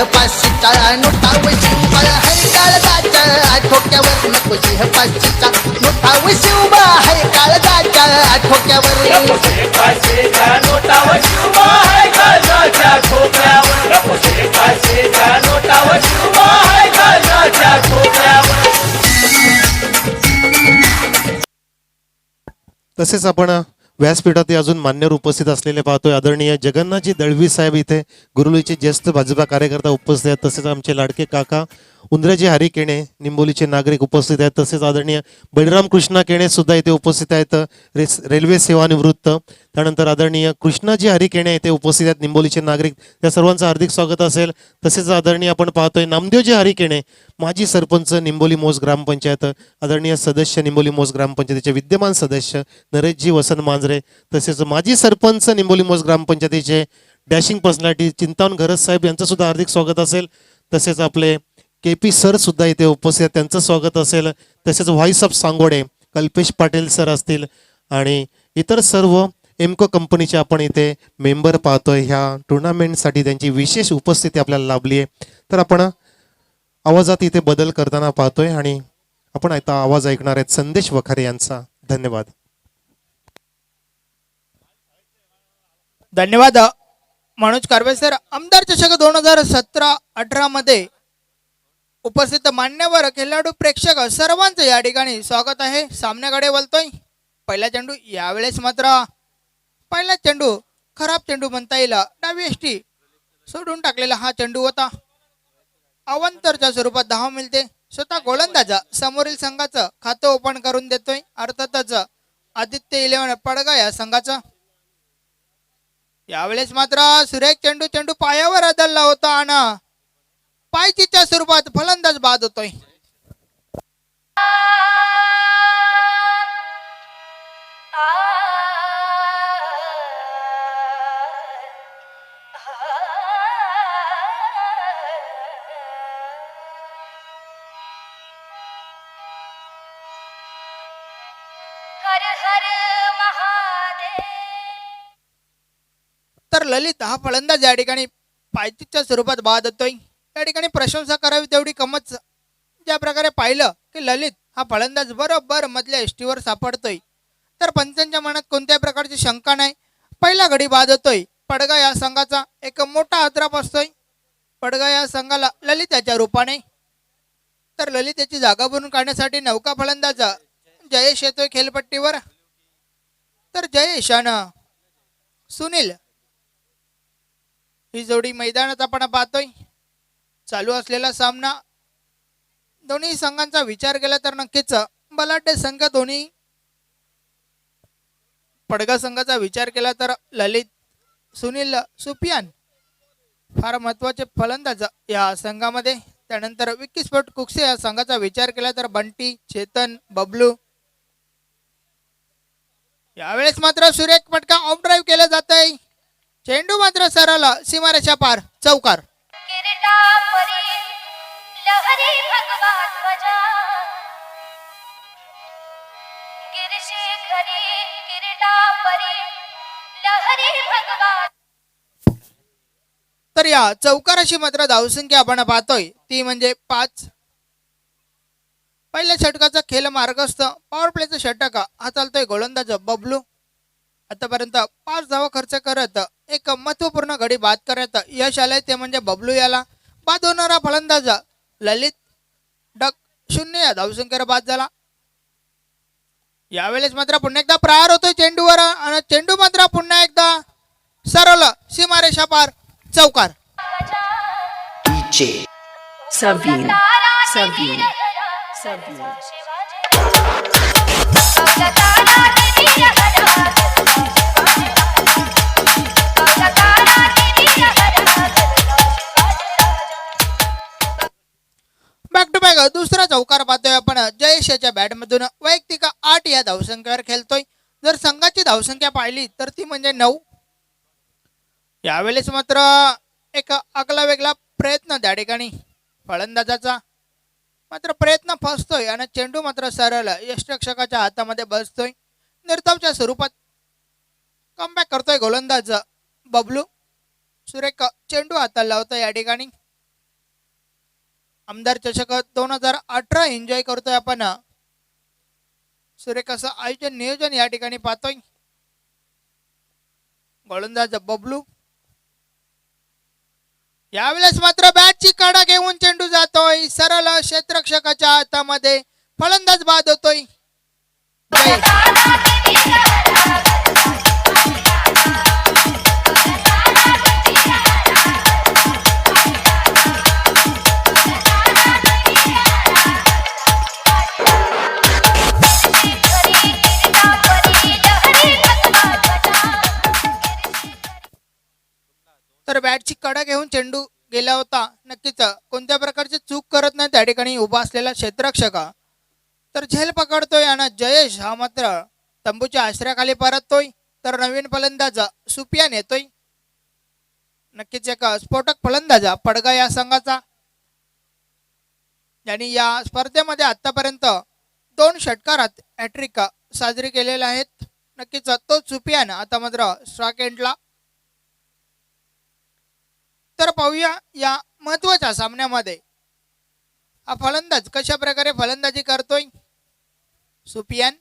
पाचशेचा नोटाव शिवबा हाय काळजाच्या ठोक्यावर नको पाचशेचा नोटाव शिवबा हाय काळजाच्या ठोक्यावर पाचशेच्या नोटावर शिवबा हाय काळजाच्या ठोक्यावर पाचशेच्या नोटावर शिवबा हाय काळजाच्या ठोक्यावर. तसेच आपण व्यासपीठात अजून मान्यवर उपस्थित असलेले पाहतोय. आदरणीय जगन्नाथजी दळवी साहेब इथे गुरुलीचे ज्येष्ठ भाजपा कार्यकर्ता उपस्थित आहेत. तसेच आमचे लाडके काका उंद्रजी हरी केणे निंबोलीचे नागरिक उपस्थित आहेत. तसेच आदरणीय बळीराम कृष्णा केणे सुद्धा इथे उपस्थित आहेत, रेल्वे सेवानिवृत्त. त्यानंतर आदरणीय कृष्णाजी हरी केणे इथे उपस्थित आहेत, निंबोलीचे नागरिक. त्या सर्वांचं हार्दिक स्वागत असेल. तसेच आदरणीय आपण पाहतोय नामदेवजी हरी केणे माजी सरपंच निंबोली मोज ग्रामपंचायत, आदरणीय सदस्य निंबोली मोज ग्रामपंचायतीचे विद्यमान सदस्य नरेशजी वसंत मांजरे. तसेच माजी सरपंच निंबोली मोज ग्रामपंचायतीचे डॅशिंग पर्सनॅलिटी चिंतामण घरत साहेब यांचं सुद्धा हार्दिक स्वागत असेल. तसेच आपले KP सर सुद्धा इथे उपस्थित आहेत, त्यांचं स्वागत असेल. तसेच voice of Sangode Kalpesh Patil sir असतील आणि इतर सर्व एमको कंपनीचे आपण इथे मेंबर पाहतोय. ह्या टुर्नामेंटसाठी त्यांची विशेष उपस्थिती आपल्याला लाभली आहे. तर आपण आवाजात इथे बदल करताना पाहतोय आणि आपण आता आवाज ऐकणार आहेत संदेश वखारे यांचा. धन्यवाद. धन्यवाद मनोज कारवे सर. आमदार चषक 2017-18 मध्ये उपस्थित मान्यवर खेळाडू प्रेक्षक सर्वांचं या ठिकाणी स्वागत आहे. सामन्याकडे वळतोय. पहिला चेंडू यावेळेस मात्र पहिला चेंडू खराब चेंडू म्हणता येईल. डावी एष्टी सोडून टाकलेला हा चेंडू होता. अवंतरच्या स्वरूपात धाव मिळते. स्वतः गोलंदाज समोरील संघाचं खातं ओपन करून देतोय. अर्थातच आदित्य 11 पडगा या संघाचा. यावेळेस मात्र सुरेख चेंडू पायावर आदळला होता आणि पायचीच्या स्वरूपात फलंदाज बाद होतोय. तर ललित हा फलंदाज या ठिकाणी पायचीच्या स्वरूपात बाद होतोय. या ठिकाणी प्रशंसा करावी तेवढी कमच. ज्या प्रकारे पाहिलं की ललित हा फलंदाज बरोबर मधल्या एष्टीवर सापडतोय, तर पंचांच्या मनात कोणत्याही प्रकारची शंका नाही. पहिला गडी बाद होतोय. पडगा या संघाचा एक मोठा आद्राप असतोय. पडगा या संघाला ललित याच्या रूपाने. तर ललित याची जागा भरून काढण्यासाठी नौका फलंदाज जयेश येतोय खेळपट्टीवर. तर जयेश आणि सुनील ही जोडी मैदानात आपण पाहतोय. चालू असलेला सामना दोन्ही संघांचा विचार केला तर नक्कीच बलाढ्य संघ दोन्ही. पडगा संघाचा विचार केला तर ललित, सुनील, सुफियान फार महत्वाचे फलंदाज या संघामध्ये. त्यानंतर विक्की स्पोर्ट कुक्से या संघाचा विचार केला तर बंटी, चेतन, बबलू. यावेळेस मात्र सुरेख फटका ऑफ ड्राईव्ह केला जात आहे. चेंडू मात्र सरळ सीमारेषा पार चौकार. तर या चौकाराशी मात्र धावसंख्या आपण पाहतोय ती म्हणजे 5. पहिल्या षटकाचा खेळ मार्गस्थ पॉवर प्लेचा षटक हा चालतोय गोलंदाज बबलू. आतापर्यंत 5 धावा खर्च करत एक महत्वपूर्ण गडी बाद करत यश आलंय, ते म्हणजे बबलू याला. बाद होणारा फलंदाज ललित 0 या धावसंख्येवर बाद झाला. यावेळेस मात्र पुन्हा एकदा प्रहार होतोय चेंडूवर आणि चेंडू मात्र पुन्हा एकदा सरळ सीमारेषा पार चौकार. Savine. बॅक टू बॅक दुसरा चौकार पाहतोय आपण. जयेश याच्या बॅटमधून वैयक्तिक 8 या धावसंख्येवर खेळतोय. जर संघाची धावसंख्या पाहिली तर ती म्हणजे 9. यावेळेस मात्र एक आगला वेगळा प्रयत्न त्या ठिकाणी फलंदाजाचा. मात्र प्रयत्न फसतोय आणि चेंडू मात्र सरळ यष्टिरक्षकाच्या हातामध्ये बसतोय. निर्धावच्या स्वरूपात कमबॅक करतोय गोलंदाज बबलू. सुरेख चेंडू हाताला लावतोय या ठिकाणी. आमदार चषक 2018 एन्जॉय करतोय आपण. सुरेख असं आयोजन नियोजन या ठिकाणी पाहतोय. गोलंदाज बबलू यावेळेस मात्र बॅटची कडा घेऊन चेंडू जातोय सरळ क्षेत्ररक्षकाच्या हातामध्ये. फलंदाज बाद होतोय. जय. तर बॅटची कडा घेऊन चेंडू गेला होता. नक्कीच कोणत्या प्रकारची चूक करत नाही त्या ठिकाणी उभा असलेला क्षेत्ररक्षक. तर झेल पकडतोय आणि जयेश हा मात्र तंबूच्या आश्रयाखाली परततोय. तर नवीन फलंदाज सुपियान येतोय. नक्कीच एक स्फोटक फलंदाज पडगा या संघाचा, ज्यांनी या स्पर्धेमध्ये आतापर्यंत 2 षटकारात हॅट्रिक साजरी केलेल्या आहेत. नक्कीच तो सुपियान आता मात्र स्ट्राइक एंडला. तर पाहूया या महत्वाच्या सामन्यामध्ये हा फलंदाज कशा प्रकारे फलंदाजी करतोय. सुपियान.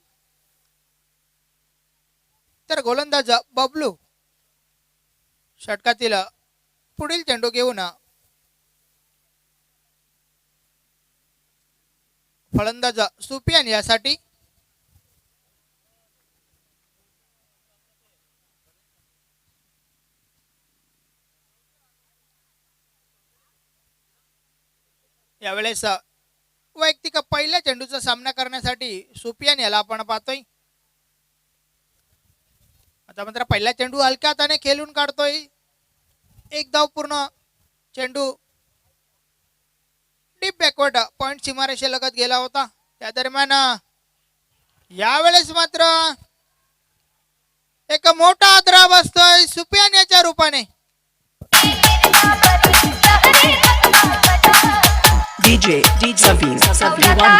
तर गोलंदाज बबलू षटकातील पुढील चेंडू घेऊन फलंदाज सुपियान यासाठी. यावेळेस वैयक्तिक पहिल्या चेंडूचा सामना करण्यासाठी सुपियान याला आपण पाहतोय. आता मात्र पहिला चेंडू हलक्या हाताने खेळून काढतोय. एक धाव पूर्ण. चेंडू डीप बॅकवर्ड पॉइंट सीमारेषे लगत गेला होता. त्या दरम्यान यावेळेस मात्र एक मोठा आदरा बसतोय सुपियान याच्या रूपाने. DJ Savin Wandi.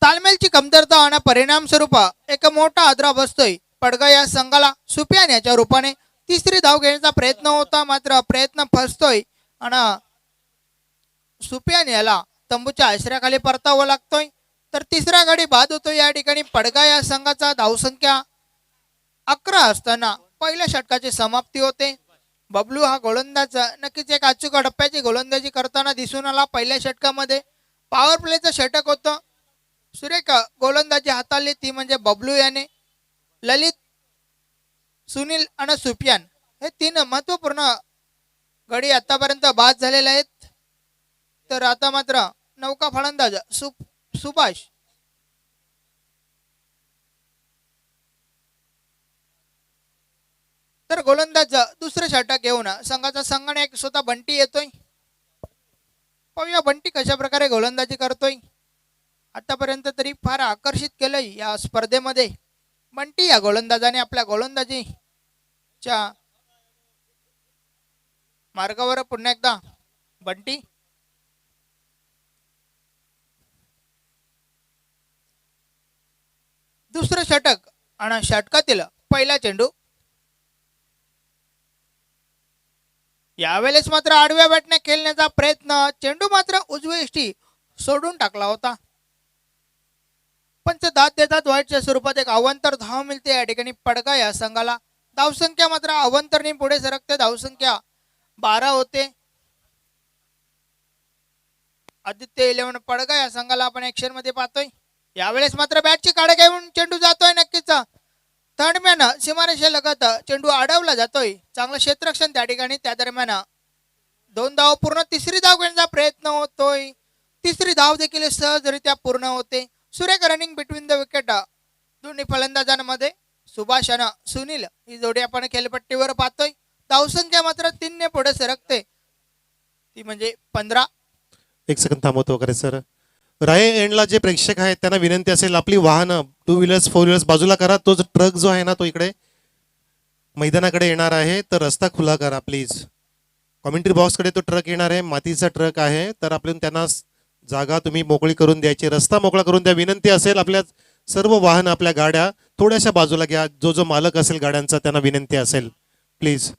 तालमेलची कमतरता आणि परिणाम स्वरूप एक मोठा आदरा बसतोय पडगा या संघाला. सुपियान याच्या रूपाने तिसरी धाव घेण्याचा प्रयत्न होता, मात्र प्रयत्न फसतोय आणि सुपियान याला तंबूच्या आश्रयाखाली परतावं लागतोय. तर तिसरा गडी बाद होतो. या ठिकाणी पडगा या संघाचा धावसंख्या 11 असताना पहिल्या षटकाची समाप्ती होते. बबलू हा गोलंदाज नक्कीच एक अचूक टप्प्याची गोलंदाजी करताना दिसून आला. पहिल्या षटकामध्ये पॉवर प्लेचं षटक होतं. सुरेख गोलंदाजी हाताळली ती म्हणजे बबलू याने. ललित, सुनील आणि सुपियान हे 3 महत्वपूर्ण गडी आतापर्यंत बाद झालेले आहेत. तर आता मात्र नौका फलंदाज सुभाष. तर गोलंदाज दुसरे षटक घेऊन संघाचा संगणक स्वतः बंटी येतोय. पाहूया बंटी कशा प्रकारे गोलंदाजी करतोय. आतापर्यंत तरी फार आकर्षित केलंय या स्पर्धेमध्ये बंटी या गोलंदाजाने. आपल्या गोलंदाजीच्या मार्गावर पुन्हा एकदा बंटी. दुसरं षटक आणि षटकातील पहिला चेंडू. यावेळेस मात्र आडव्या बॅटने खेळण्याचा प्रयत्न. चेंडू मात्र उजवी यष्टी सोडून टाकला होता. पंच दाद देतात. वाईटच्या स्वरूपात एक अवांतर धाव मिळते या ठिकाणी पडगा या संघाला. धावसंख्या मात्र अवांतरने पुढे सरकते. धावसंख्या 12 होते. आदित्य 11 पडगा या संघाला आपण ऍक्शन मध्ये पाहतोय. यावेळेस मात्र बॅटची काढ घेऊन चेंडू जातोय. नक्कीच थर्डमॅन सीमारेषे लगत चेंडू अडवला जातोय. चांगलं क्षेत्ररक्षण त्या ठिकाणी. त्या दरम्यान 2 धाव पूर्ण. तिसरी धाव घेण्याचा प्रयत्न होतोय. तिसरी धाव देखील सहजरित्या पूर्ण होते. सुरेख रनिंग बिटवीन द विकेट दोन्ही फलंदाजांमध्ये. सुभाष आणि सुनील ही जोडी आपण खेळपट्टीवर पाहतोय. धावसंख्या मात्र 3 ने पुढे सरकते, ती म्हणजे 15. एक सेकंद थांबवतो वगैरे सर. राय एंडला जे प्रेक्षक आहेत त्यांना विनंती असेल, आपली वाहनं 2 व्हीलर्स 4 व्हीलर्स बाजूला करा. तो ट्रक जो आहे ना तो इकडे मैदानाकडे येणार आहे, तर रस्ता खुला करा प्लीज. कॉमेंट्री बॉक्सकडे तो ट्रक येणार आहे, मातीचा ट्रक आहे, तर आपण त्यांना जागा तुम्ही मोकळी करून द्यायची, रस्ता मोकळा करून द्या. विनंती असेल आपल्या सर्व वाहन आपल्या गाड्या थोड्याशा बाजूला घ्या. जो मालक असेल गाड्यांचा त्यांना विनंती असेल प्लीज.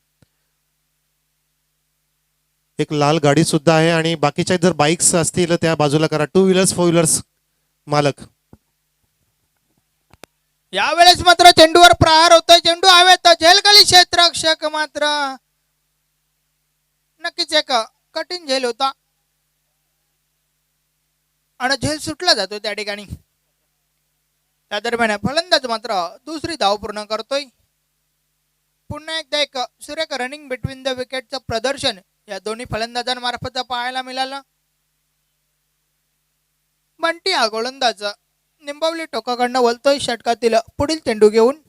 एक लाल गाडी सुद्धा आहे आणि बाकीच्या जर बाईक्स असतील त्या बाजूला करा. 2 व्हीलर्स 4 व्हीलर्स मालक. यावेळेस मात्र चेंडूवर प्रहार होतोय. चेंडू हवेत, झेलखाली क्षेत्ररक्षक मात्र नक्कीच एक कठीण झेल होता आणि झेल सुटला जातो त्या ठिकाणी. त्या दरम्यान फलंदाज मात्र दुसरी धाव पूर्ण करतोय. पुन्हा एकदा एक सुरेख रनिंग बिटवीन द विकेटचं प्रदर्शन या दोन्ही फलंदाजांमार्फत पाहायला मिळालं. बंटी हा गोलंदाज निंबवली टोकाकडनं वलतोय षटकातील पुढील चेंडू घेऊन.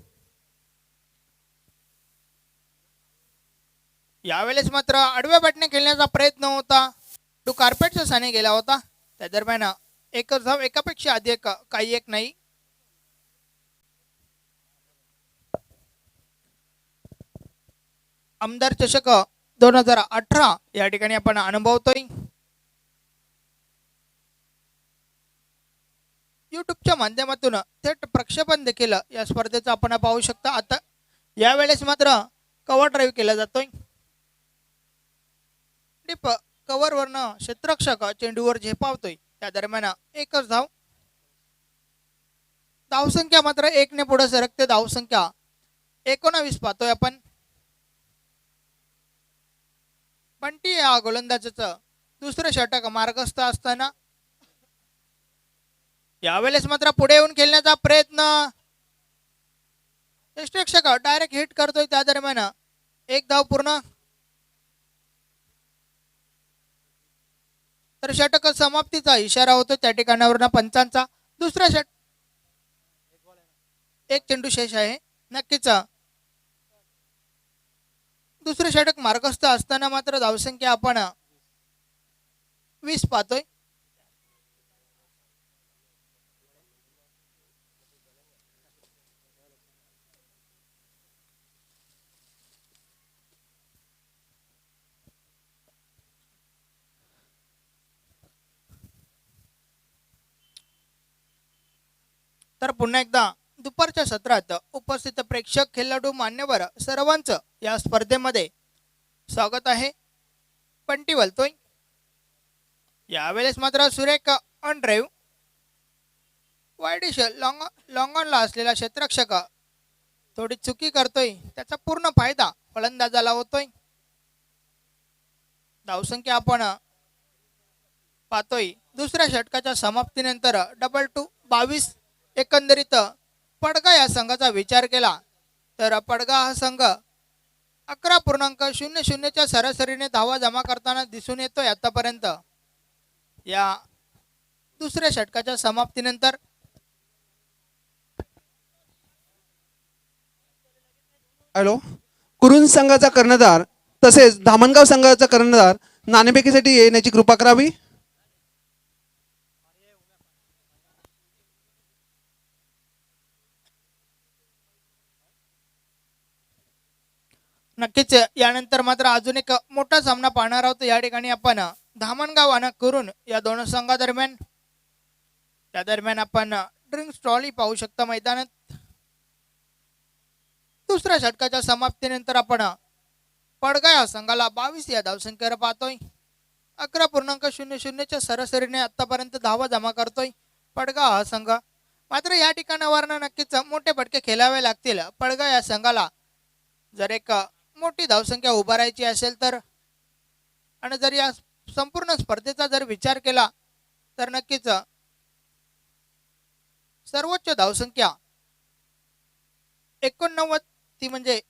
यावेळेस मात्र आडव्या बॅटने खेळण्याचा प्रयत्न होता. तो कार्पेटच्या साने गेला होता. त्या दरम्यान एकच धाव, एकापेक्षा अधिक काही एक नाही. आमदार चषक 2018 या ठिकाणी आपण अनुभवतोय. युट्यूबच्या माध्यमातून थेट प्रक्षेपण देखील या स्पर्धेचं आपण पाहू शकता. आता यावेळेस मात्र कव्हर ड्राईव्ह केला जातोय. डीप कव्हरवरनं क्षेत्ररक्षक चेंडूवर झेपावतोय. त्या दरम्यान एकच धाव. धावसंख्या मात्र 1 ने पुढे सरकते. धावसंख्या 19 पाहतोय आपण. बंटी या गोलंदाजाचं दुसरं षटक मार्गस्थ असताना यावेळेस मात्र पुढे येऊन खेळण्याचा प्रयत्न. क्षेत्ररक्षक डायरेक्ट हिट करतोय. त्या दरम्यान एक धाव पूर्ण. तर षटक समाप्तीचा इशारा होतो त्या ठिकाणावरून पंचांचा. दुसरा एक चेंडू शेष आहे. नक्कीच दुसरे षटक मार्गस्थ असताना मात्र धावसंख्या आपण 20 पाहतोय. तर पुन्हा एकदा दुपारच्या सत्रात उपस्थित प्रेक्षक, खेळाडू, मान्यवर सर्वांचं या स्पर्धेमध्ये स्वागत आहे. पंटी वलतोय. यावेळेस मात्र सुरेख ऑन ड्राईव्ह. वाईडिश लॉंग ऑनला असलेला क्षेत्ररक्षक थोडी चुकी करतोय. त्याचा पूर्ण फायदा फलंदाजाला होतोय. धावसंख्या आपण पाहतोय दुसऱ्या षटकाच्या समाप्तीनंतर 22. एकंदरीत पडगा या संघाचा विचार केला तर पडगा हा संघ 11.00 सरासरीने धावा जमा करताना दिसून येतोय आतापर्यंत. या दुसऱ्या षटकाच्या समाप्तीनंतर हॅलो, कुरुंद संघाचा कर्णधार तसेच धामणगाव संघाचा कर्णधार नाणेफेकीसाठी येण्याची कृपा करावी. नक्कीच यानंतर मात्र अजून एक मोठा सामना पाहणार आहोत. या ठिकाणी आपण धामणगाव आणि कुरुंद या दोन संघादरम्यान. त्या दरम्यान आपण ड्रिंक्स ट्रॉली पाहू शकता मैदानात. दुसऱ्या षटकाच्या समाप्तीनंतर आपण पडगा या संघाला 22 या धावसंख्येवर पाहतोय. 11.00 सरासरीने आतापर्यंत धावा जमा करतोय पडगा हा संघ. मात्र या ठिकाणावरनं नक्कीच मोठे फटके खेळावे लागतील पडगा या संघाला जर एक मोठी धावसंख्या उभारायची असेल तर. आणि जर या संपूर्ण स्पर्धेचा जर विचार केला तर नक्कीच सर्वोच्च धावसंख्या 89 ती म्हणजे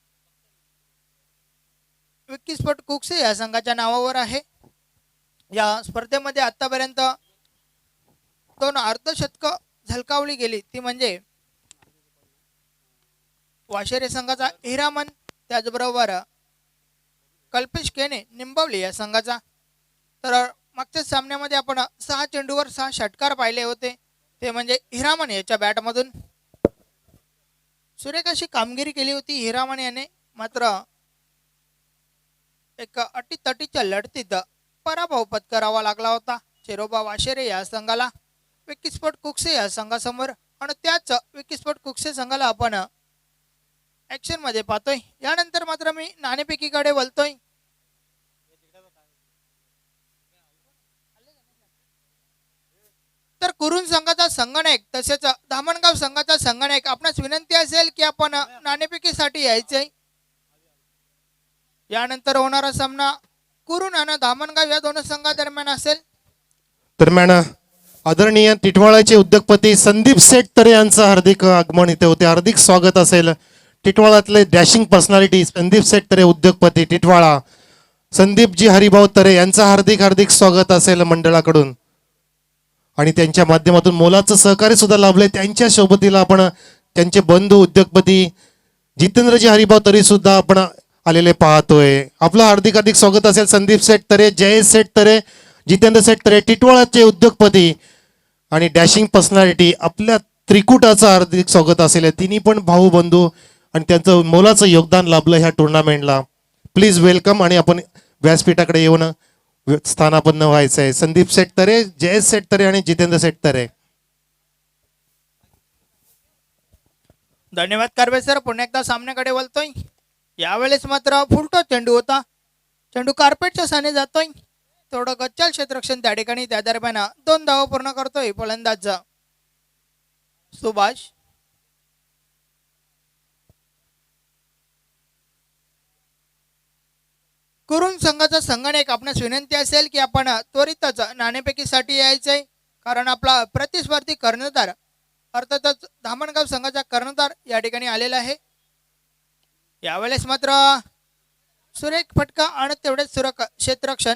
विक्की स्पोर्ट कुक्से या संघाच्या नावावर आहे. या स्पर्धेमध्ये आतापर्यंत 2 अर्धशतक झलकावली गेली. ती म्हणजे वाशेरे संघाचा हिरामन, त्याचबरोबर कल्पेश केने निंबवली या संघाचा. तर मागच्या सामन्यामध्ये आपण 6 चेंडूवर 6 षटकार पाहिले होते. ते म्हणजे हिरामन याच्या बॅटमधून सुरेख अशी कामगिरी केली होती हिरामन याने. मात्र एक अटीतटीच्या लढतीत पराभव पत्करावा लागला होता शिरोबा वाशेरे या संघाला विकी स्पोर्ट कुकसे या संघासमोर आणि त्याच विकी स्पोर्ट कुकसे संघाला आपण ऍक्शन मध्ये पाहतोय. यानंतर मात्र मी नाणेफेकीकडे वळतोय. तर कुरुन संघाचा संघनायक तसेच धामणगाव संघाचा संघनायक आपणास विनंती असेल की आपण नाणेफेकीसाठी यायचंय. यानंतर होणारा सामना कुरुन आणि धामणगाव या दोन संघादरम्यान असेल. दरम्यान आदरणीय टिटवाळाचे उद्योगपती संदीप सेठ तरे यांचं हार्दिक आगमन इथे होते. हार्दिक स्वागत असेल. टिटवाळातले डॅशिंग पर्सनॅलिटी संदीप सेठ तरे उद्योगपती टिटवाळा, संदीपजी हरिभाऊ तरे यांचं हार्दिक हार्दिक स्वागत असेल मंडळाकडून. आणि त्यांच्या माध्यमातून मोलाचं सहकार्य सुद्धा लाभलंय. त्यांच्या सोबतीला आपण त्यांचे बंधू उद्योगपती जितेंद्रजी हरिभाऊ तरी सुद्धा आपण आलेले पाहतोय. आपलं हार्दिक हार्दिक स्वागत असेल. संदीप सेठ तरे, जयेश सेठ तरे, जितेंद्र सेठ तरे टिटवाळाचे उद्योगपती आणि डॅशिंग पर्सनॅलिटी आपल्या त्रिकुटाचं हार्दिक स्वागत असेल. तिन्ही पण भाऊ बंधू आणि त्यांचं मोलाचं योगदान लाभलं ह्या टुर्नामेंटला. Please welcome. आणि आपण व्यासपीठाकडे येऊन स्थानापन्न व्हायचं आहे. संदीप सेठ तरे, जयेश सेठ तरे आणि जितेंद्र सेठ तरे. धन्यवाद कारवे सर. पुन्हा एकदा सामन्याकडे वळतोय. यावेळेस मात्र फुलटो चेंडू होता. चेंडू कार्पेटच्या साने जातोय. थोडं गच्चाल क्षेत्ररक्षण त्या ठिकाणी. त्या दरम्यान 2 धावा पूर्ण करतोय फलंदाज सुभाष. कुरुन संघाचा संघनायक आपणास विनंती असेल की आपण त्वरितच नाणेफेकीसाठी यायचंय. कारण आपला प्रतिस्पर्धी कर्णधार अर्थातच धामणगाव संघाचा कर्णधार या ठिकाणी आलेला आहे. यावेळेस मात्र सुरेख फटका आणि तेवढेच सुरक क्षेत्ररक्षण.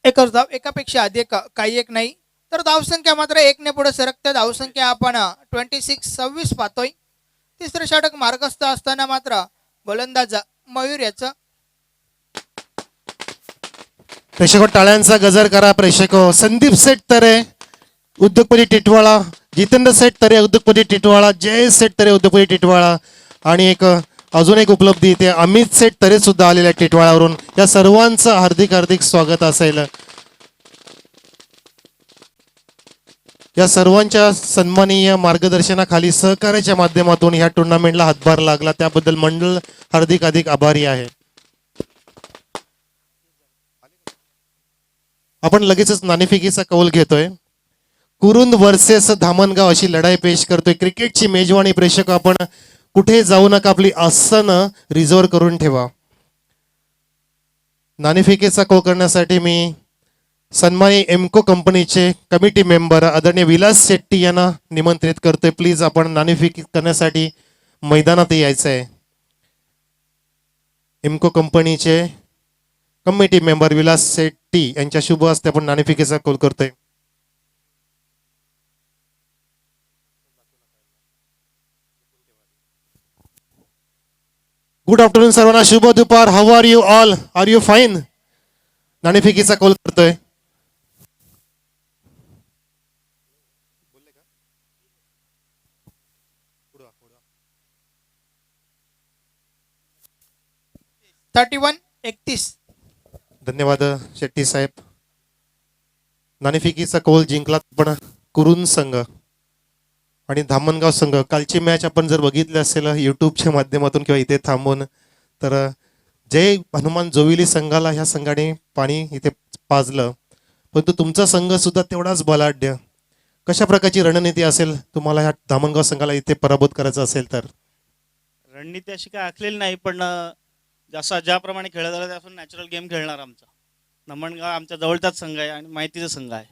एकच धाव, एकापेक्षा अधिक काही एक नाही. तर धावसंख्या मात्र 1 ने पुढे सरकते. धावसंख्या आपण 26 पाहतोय. तिसरं षटक मार्गस्थ असताना मात्र गोलंदाज मयूर याचं. प्रेक्षक टाळ्यांचा गजर करा. प्रेक्षक संदीप सेठ तरे उद्योगपती टिटवाळा, जितेंद्र सेठ तरे उद्योगपती टिटवाळा, जयेश सेठ तरे उद्योगपती टिटवाळा आणि अजून एक उपलब्धी इथे अमित सेठ तरे सुद्धा आलेल्या टिटवाळावरून. या सर्वांचं हार्दिक हार्दिक स्वागत असेल. या सर्वांच्या सन्माननीय मार्गदर्शनाखाली सहकार्याच्या माध्यमातून या टुर्नामेंटला हातभार लागला त्याबद्दल मंडळ हार्दिक हार्दिक आभारी आहे. आपण लगेचच नाणेफेकीचा कौल घेतोय. कुरुंद वर्सेस धामणगाव अशी लढाई पेश करतोय. क्रिकेटची मेजवानी. प्रेक्षक आपण कुठे जाऊ नका. आपली आसनं रिझर्व करून ठेवा. नाणेफेकीचा कौल करण्यासाठी मी सन्मानी एमको कंपनीचे कमिटी मेंबर आदरणीय विलास शेट्टी यांना निमंत्रित करतोय. प्लीज आपण नाणेफेकी करण्यासाठी मैदानात यायचं आहे. एमको कंपनीचे कमिटी मेंबर विलास शेट्टी यांच्या शुभ हस्ते आपण नाणेफेकीचा कौल करतोय. गुड आफ्टरनून सर्वांना. शुभ दुपार. How are you all? Are you fine? नाणेफेकीचा कौल करतोय. धन्यवाद शेट्टी साहेब. नाणेफेकीचा कौल जिंकला पण कुरुन संघ आणि धामणगाव संघ. कालची मॅच आपण जर बघितली असेल युट्यूबच्या माध्यमातून किंवा इथे थांबून, तर जय हनुमान जोविली संघाला ह्या संघाने पाणी इथे पाजलं. परंतु तुमचा संघ सुद्धा तेवढाच बलाढ्य. कशा प्रकारची रणनीती असेल तुम्हाला ह्या धामणगाव संघाला इथे पराभूत करायचं असेल तर? रणनीती अशी काय आखलेली नाही, पण जसा ज्याप्रमाणे खेळत झाला त्यापासून नॅचरल गेम खेळणार आमचा. धामणगाव आमच्या जवळचाच संघ आहे आणि माहितीचा संघ आहे.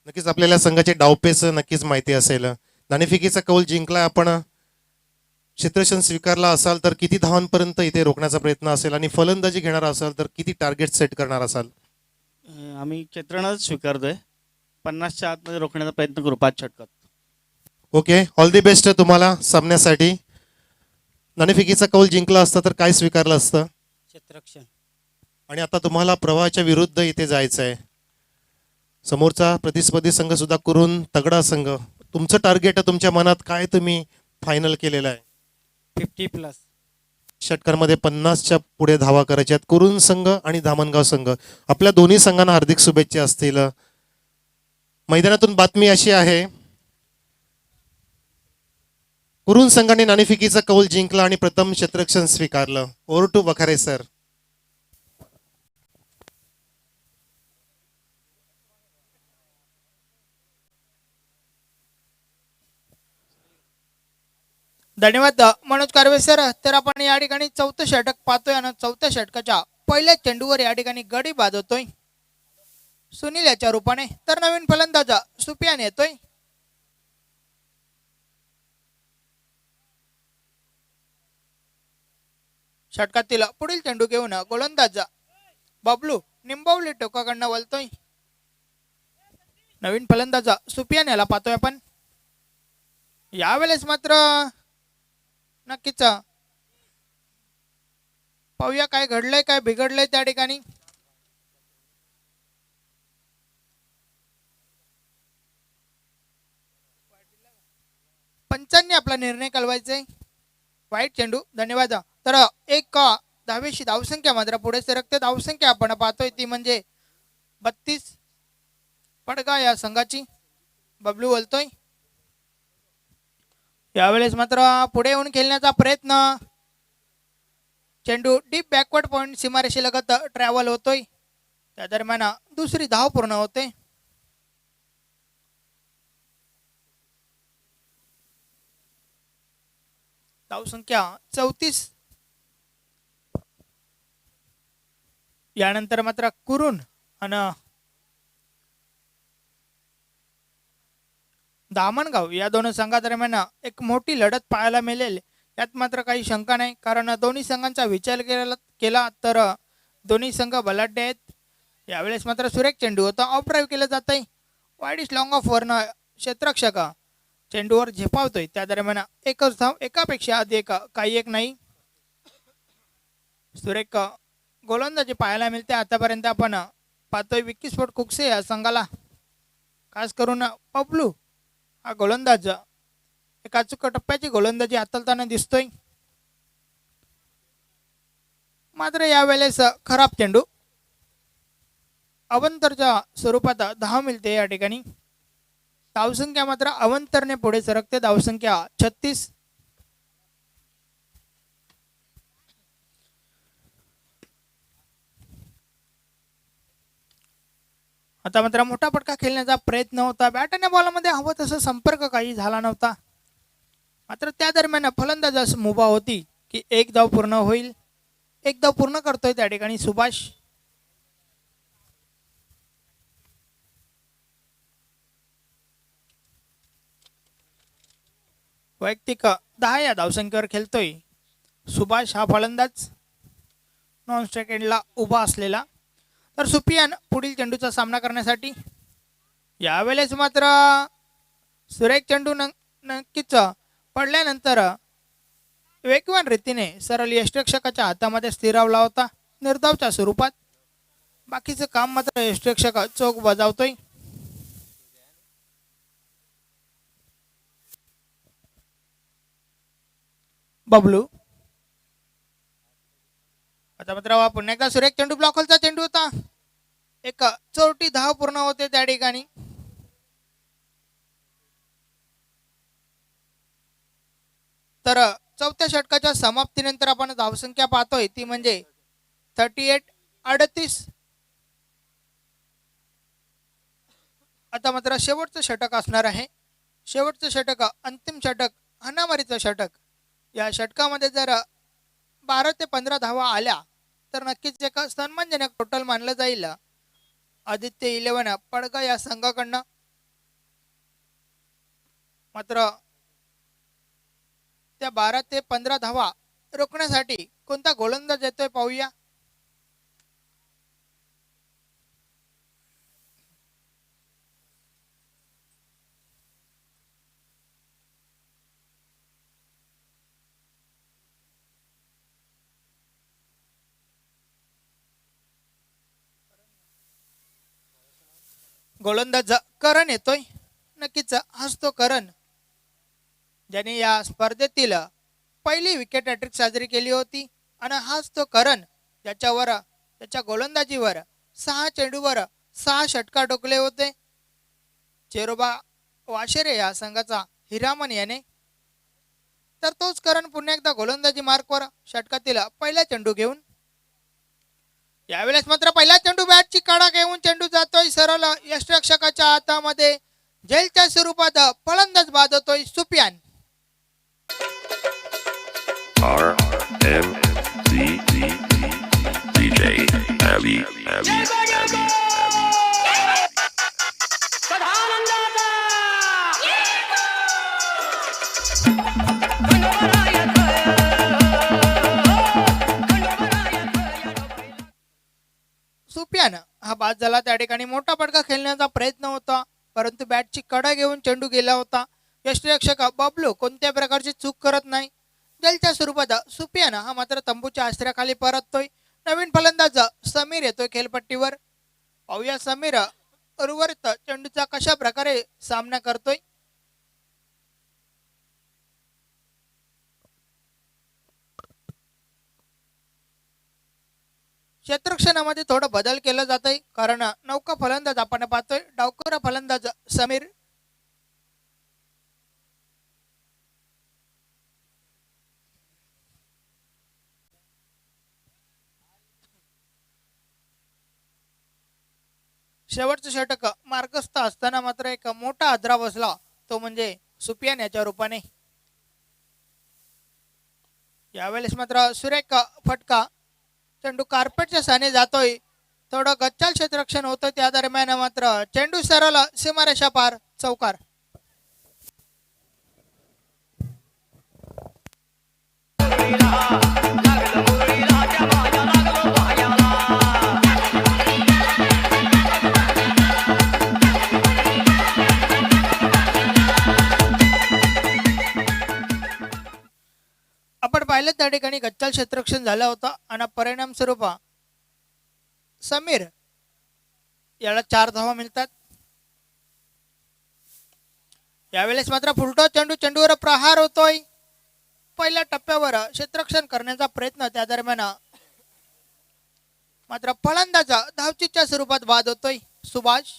नक्कीच आपल्याला संघाचे डावपेच नक्कीच माहिती असेल. नाणेफेकीचा कौल जिंकला आपण, क्षेत्ररक्षण स्वीकारला असाल तर किती धावांपर्यंत इथे रोखण्याचा प्रयत्न असेल आणि फलंदाजी घेणार असाल तर किती टार्गेट सेट करणार असाल? आम्ही क्षेत्ररक्षणच स्वीकारतोय. 50च्या आतमध्ये रोखण्याचा प्रयत्न करू 5 षटकात. ओके, ऑल दी बेस्ट तुम्हाला सामन्यासाठी. नाणेफेकीचा कौल जिंकला असता तर काय स्वीकारलं असतं? क्षेत्ररक्षण. आणि आता तुम्हाला प्रवाहाच्या विरुद्ध इथे जायचं आहे. समोरचा प्रतिस्पर्धी संघ सुद्धा करून तगडा संघ. तुमचं टार्गेट तुमच्या मनात काय तुम्ही फायनल केलेलं आहे? 50+. षटकांमध्ये 50च्या पुढे धावा करायच्या आहेत. कुरुन संघ आणि धामणगाव संघ आपल्या दोन्ही संघांना हार्दिक शुभेच्छा असतील. मैदानातून बातमी अशी आहे, कुरुन संघाने नाणेफेकीचा कौल जिंकला आणि प्रथम क्षेत्ररक्षण स्वीकारलं. Over to Wakhare sir. धन्यवाद मनोज कारवे सर. तर आपण या ठिकाणी चौथं षटक पाहतोय आणि चौथ्या षटकाच्या पहिल्या चेंडूवर या ठिकाणी गडी बाद होतोय सुनील याच्या रूपाने. तर नवीन फलंदाज सुपियान येतोय. षटकातील पुढील चेंडू घेऊन गोलंदाज बबलू निंबवली टोकाकडनं वलतोय. नवीन फलंदाज सुपियान याला पाहतोय आपण. यावेळेस मात्र नक्कीच पाहूया काय घडलंय काय बिघडलंय त्या ठिकाणी. पंचांनी आपला निर्णय कळवायचाय. वाईट चेंडू. धन्यवाद. तर एक धावेशी धावसंख्या मात्र पुढे सरकते. धावसंख्या आपण पाहतोय ती म्हणजे 32 पडगा या संघाची. बबलू बोलतोय. यावेळेस मात्र पुढे येऊन खेळण्याचा प्रयत्न. चेंडू डीप बॅकवर्ड पॉइंट सीमारेषेलगत ट्रॅव्हल होतोय. त्या दरम्यान दुसरी धाव पूर्ण होते. धावसंख्या 34. यानंतर मात्र कुरुन आणि धामणगाव या दोन संघादरम्यान एक मोठी लढत पाहायला मिळेल यात मात्र काही शंका नाही. कारण दोन्ही संघांचा विचार केला तर दोन्ही संघ बलाढ्य आहेत. यावेळेस मात्र सुरेख चेंडू होता. ऑफ ड्राईव्ह केलं जात आहे. वाईड इज लॉंग ऑफ वरन क्षेत्ररक्षक चेंडूवर झेपावतोय. त्या दरम्यान एकच धाव, एकापेक्षा अधिक काही एक नाही. सुरेख गोलंदाजी पाहायला मिळते. आतापर्यंत आपण पाहतोय विक्की स्पोर्ट कुकसे या संघाला खास करून बबलू हा गोलंदाज एका अचूक टप्प्याची गोलंदाजी हाताळताना दिसतोय. मात्र यावेळेस खराब चेंडू. अवंतरच्या स्वरूपात धाव मिळते या ठिकाणी. धावसंख्या मात्र अवंतरने पुढे सरकते. धावसंख्या 36. आता मात्र मोठा फटका खेळण्याचा प्रयत्न होता. बॅट आणि बॉलमध्ये हवं तसं संपर्क काही झाला नव्हता. मात्र त्या दरम्यान फलंदाजास मुभा होती की एक धाव पूर्ण होईल. एक धाव पूर्ण करतोय त्या ठिकाणी सुभाष. वैयक्तिक 10 या धावसंख्येवर खेळतोय सुभाष हा फलंदाज नॉन स्ट्राईक उभा असलेला. तर सुपियान पुढील चेंडूचा सामना करण्यासाठी. यावेळेस मात्र सुरेख चेंडू नक्कीच पडल्यानंतर वेगवान रीतीने सरळ यष्टिरक्षकाच्या हातामध्ये स्थिरावला होता निर्धावच्या स्वरूपात. बाकीचं काम मात्र यष्टिरक्षक चोख बजावतोय. बबलू आता मात्र पुन्हा एकदा सुरेख चेंडू ब्लॉकलचा चेंडू होता. एक चौटी धाव पूर्ण होते त्या ठिकाणी. तर चौथ्या षटकाच्या समाप्तीनंतर आपण धावसंख्या पाहतोय ती म्हणजे 38. आता मात्र शेवटचं षटक असणार आहे. शेवटचं षटक अंतिम षटक हाणामारीचं षटक. या षटकामध्ये जर 12 ते 15 धावा आल्या तर नक्कीच एक सन्मानजनक टोटल मानलं जाईल आदित्य 11 पडगा या संघाकडनं. मात्र त्या 12 ते 15 धावा रोखण्यासाठी कोणता गोलंदाज येतोय पाहूया. गोलंदाज करण येतोय. नक्कीच हाच तो करण ज्याने या स्पर्धेतील पहिली विकेट हॅट्रिक साजरी केली होती आणि हाच तो करण ज्याच्यावर त्याच्या गोलंदाजीवर 6 चेंडूवर 6 षटकार ठोकले होते. चेरोबा वाशेरे या संघाचा हिरामन याने. तर तोच करण पुन्हा एकदा गोलंदाजी मार्कवर षटकातील पहिला चेंडू घेऊन. यावेळेस मात्र पहिला चेंडू बॅटची काढा घेऊन चेंडू जातोय सरळ यष्टिरक्षकाच्या हातामध्ये. झेलच्या स्वरूपात फलंदाज बाद होतोय सुपियान. DJ Abby, Abby, Abby. सुपियान हा बाद झाला. त्या ठिकाणी मोठा फटका खेळण्याचा प्रयत्न होता परंतु बॅटची कडा घेऊन चेंडू गेला होता. यष्टिरक्षक बबलू कोणत्या प्रकारची चूक करत नाही. जलच्या स्वरूपात सुपियान हा मात्र तंबूच्या आश्रयाखाली परततोय. नवीन फलंदाज समीर येतोय खेळपट्टीवर. पाहूया समीर उर्वरित चेंडूचा कशा प्रकारे सामना करतोय. क्षेत्ररक्षणामध्ये थोडा बदल केला जात आहे कारण नौका फलंदाज आपण पाहतोय. डावखोरा फलंदाज समीर. शेवटचं षटक मार्गस्थ असताना मात्र एक मोठा आदरा बसला तो म्हणजे सुपियान याच्या रूपाने. यावेळेस मात्र सुरेख फटका. चेंडू कार्पेटच्या साने जातोय. थोडं गच्चाल क्षेत्ररक्षण होतं त्या दरम्यान मात्र चेंडू सरळ सीमारेषा पार चौकार. आपण पाहिलं त्या ठिकाणी गच्चाल क्षेत्ररक्षण झालं होतं आणि परिणाम स्वरूप समीर याला 4 धावा मिळतात. यावेळेस मात्र फुलटो चेंडू चेंडूवर प्रहार होतोय. पहिल्या टप्प्यावर क्षेत्ररक्षण करण्याचा प्रयत्न त्या दरम्यान मात्र फलंदाज धावचीच्या स्वरूपात बाद होतोय सुभाष.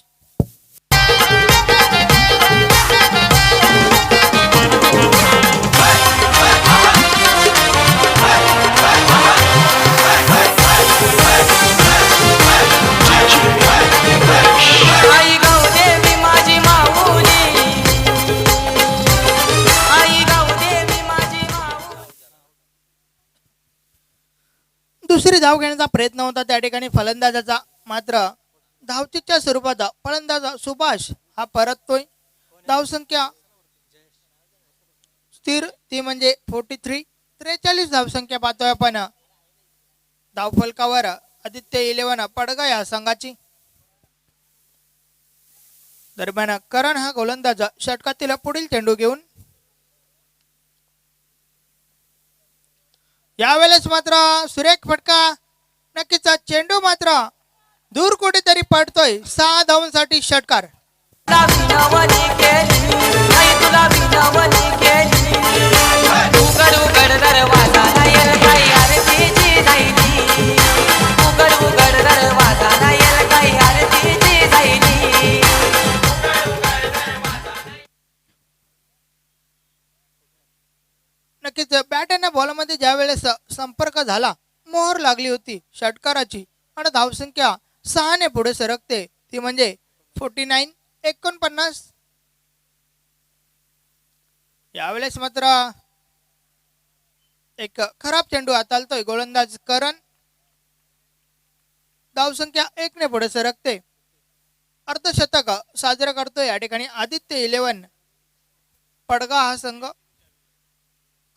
आई गौदेवी माझी माऊली, आई गौदेवी माझी माऊली. दुसरी धाव घेण्याचा प्रयत्न होता त्या ठिकाणी फलंदाजाचा मात्र धावचीच्या स्वरूपात फलंदाज सुभाष हा परततोय. धावसंख्या स्थिर ती म्हणजे 43 धावसंख्या पाहतोय आपण. धावफलकावर आदित्य 11 पडगा या संघाची. दरम्यान करण हा गोलंदाज षटकातील पुढील चेंडू घेऊन. यावेळेस मात्र सुरेख फटका. नक्कीच चेंडू मात्र दूर कुठेतरी पडतोय. 6 धावांसाठी षटकार. तुला विनवणी केली, आई तुला विनवणी केली. उघड उघड दरवाजा नाही काही आरतीची जाईली. उघड उघड दरवाजा नाही काही आरतीची जाईली. नक्कीच बॅट आणि बॉलमध्ये ज्या वेळेस संपर्क झाला मोहर लागली होती षटकाराची आणि धावसंख्या 6 ने पुढे सरकते ती म्हणजे 49. यावेळेस मात्र एक खराब चेंडू हाताळतोय गोलंदाज करण. धावसंख्या 1 ने पुढे सरकते. अर्धशतक साजरं करतोय या ठिकाणी आदित्य 11 पडगा हा संघ.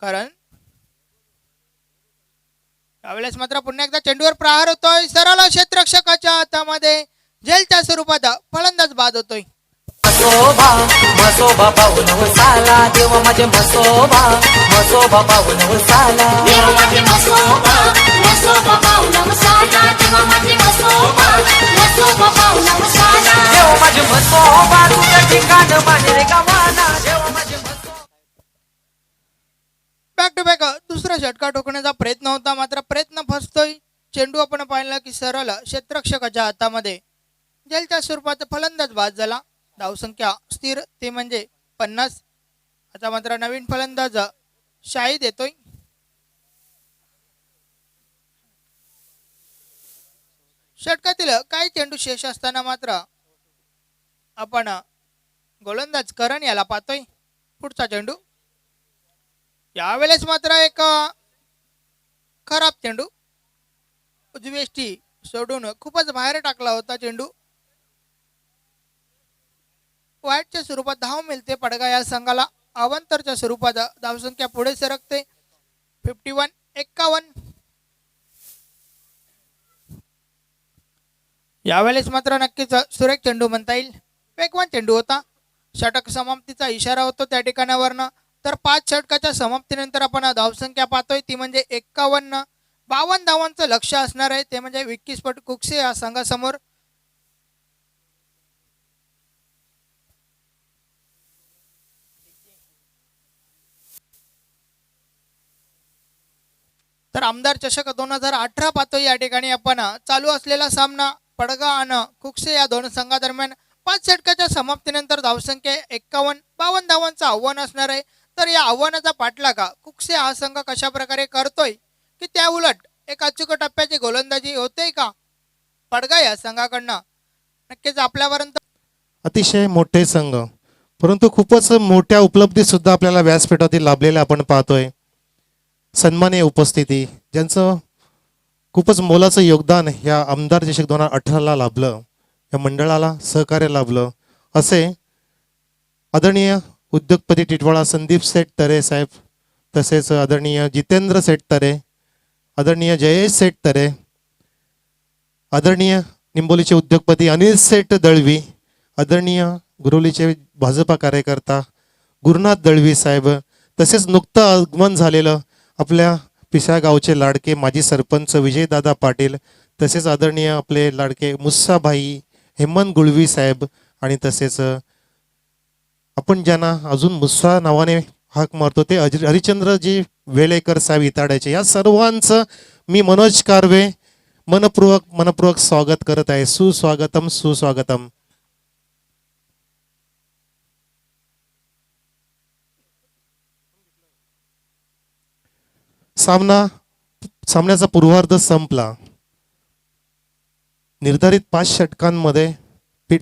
कारण यावेळेस मात्र पुन्हा एकदा चेंडूवर प्रहार होतोय. सरळ क्षेत्ररक्षकाच्या हातामध्ये. झेलच्या स्वरूपात फलंदाज बाद होतोय. मसोबा मसोबा पाहून उसाला देव माझे मसोबा मसोबा पाहून उसाला देव माझे मसोबा मसोबा पाहून उसाला देव माझे मसोबा मसोबा पाहून उसाला देव माझे मसोबा तुझं ठिकाण माझे रे गावाला देव माझे मसोबा. बॅक टू बॅक मात्र षटकार ठोकण्याचा प्रयत्न होता, मात्र प्रयत्न फसतोय. चेंडू आपण पाहिला की सरळ क्षेत्ररक्षकाच्या हातामध्ये जलच्या स्वरूपात फलंदाज बाद झाला. धावसंख्या स्थिर ते म्हणजे 50. आता मात्र नवीन फलंदाज शाहिद येतोय. षटकातील काही चेंडू शेष असताना मात्र आपण गोलंदाज करण याला पाहतोय. पुढचा चेंडू यावेळेस मात्र एक खराब चेंडू, उजवेष्टी सोडून खूपच बाहेर टाकला होता चेंडू. वाईटच्या स्वरूपात धाव मिळते पडगा या संघाला. अवांतरच्या स्वरूपात धावसंख्या पुढे सरकते. 51 51. यावेळेस मात्र नक्कीच सुरेख चेंडू म्हणता येईल. वेगवान चेंडू होता. षटक समाप्तीचा इशारा होतो त्या ठिकाणावरनं. तर 5 षटकाच्या समाप्तीनंतर आपण धावसंख्या पाहतोय ती म्हणजे 51. 52 धावांचं लक्ष असणार आहे, ते म्हणजे विक्कीस्पट कुकसे या संघासमोर. तर आमदार चषक 2018 पाहतोय या ठिकाणी आपण. चालू असलेला सामना पडगा आणि कुकसे या दोन संघादरम्यान 5 षटकाच्या समाप्तीनंतर धावसंख्या 51. 52 धावांचं आव्हान असणार आहे. तर या आव्हानाचा पाठलाग कुकसे हा संघ कशा प्रकारे करतोय की त्या उलट एक अचूक टप्प्याची गोलंदाजी होते का पडगा या संघाकडनं, नक्कीच आपल्यापर्यंत. अतिशय मोठे संघ, परंतु खूपच मोठ्या उपलब्धी सुद्धा आपल्याला व्यासपीठातील लाभलेल्या आपण पाहतोय. सन्माननीय उपस्थिती, ज्यांचं खूपच मोलाचं योगदान या आमदार चषक 2018ला लाभलं, या मंडळाला सहकार्य लाभलं, असे आदरणीय उद्योगपती टिटवाळा संदीप सेठ तरे साहेब, तसेच आदरणीय जितेंद्र सेठ तरे, आदरणीय जयेश सेठ तरे, आदरणीय निंबोलीचे उद्योगपती अनिल सेठ दळवी, आदरणीय गुरुलीचे भाजपा कार्यकर्ता गुरुनाथ दळवी साहेब, तसेच नुकतं आगमन झालेलं आपल्या पिसा गावचे लाडके माजी सरपंच विजयदादा पाटील, तसेच आदरणीय आपले लाडके मुस्साभाई हेमंत गुळवी साहेब, आणि तसेच आपण ज्यांना अजून मुस्सा नावाने हाक मारतो ते हरिचंद्रजी वेळेकर साहेब इताड्याचे, या सर्वांचं मी मनोज कारवे मनपूर्वक स्वागत करत आहे. सुस्वागतम सुस्वागतम. सामन्याचा पूर्वार्ध संपला. निर्धारित 5 षटकांमध्ये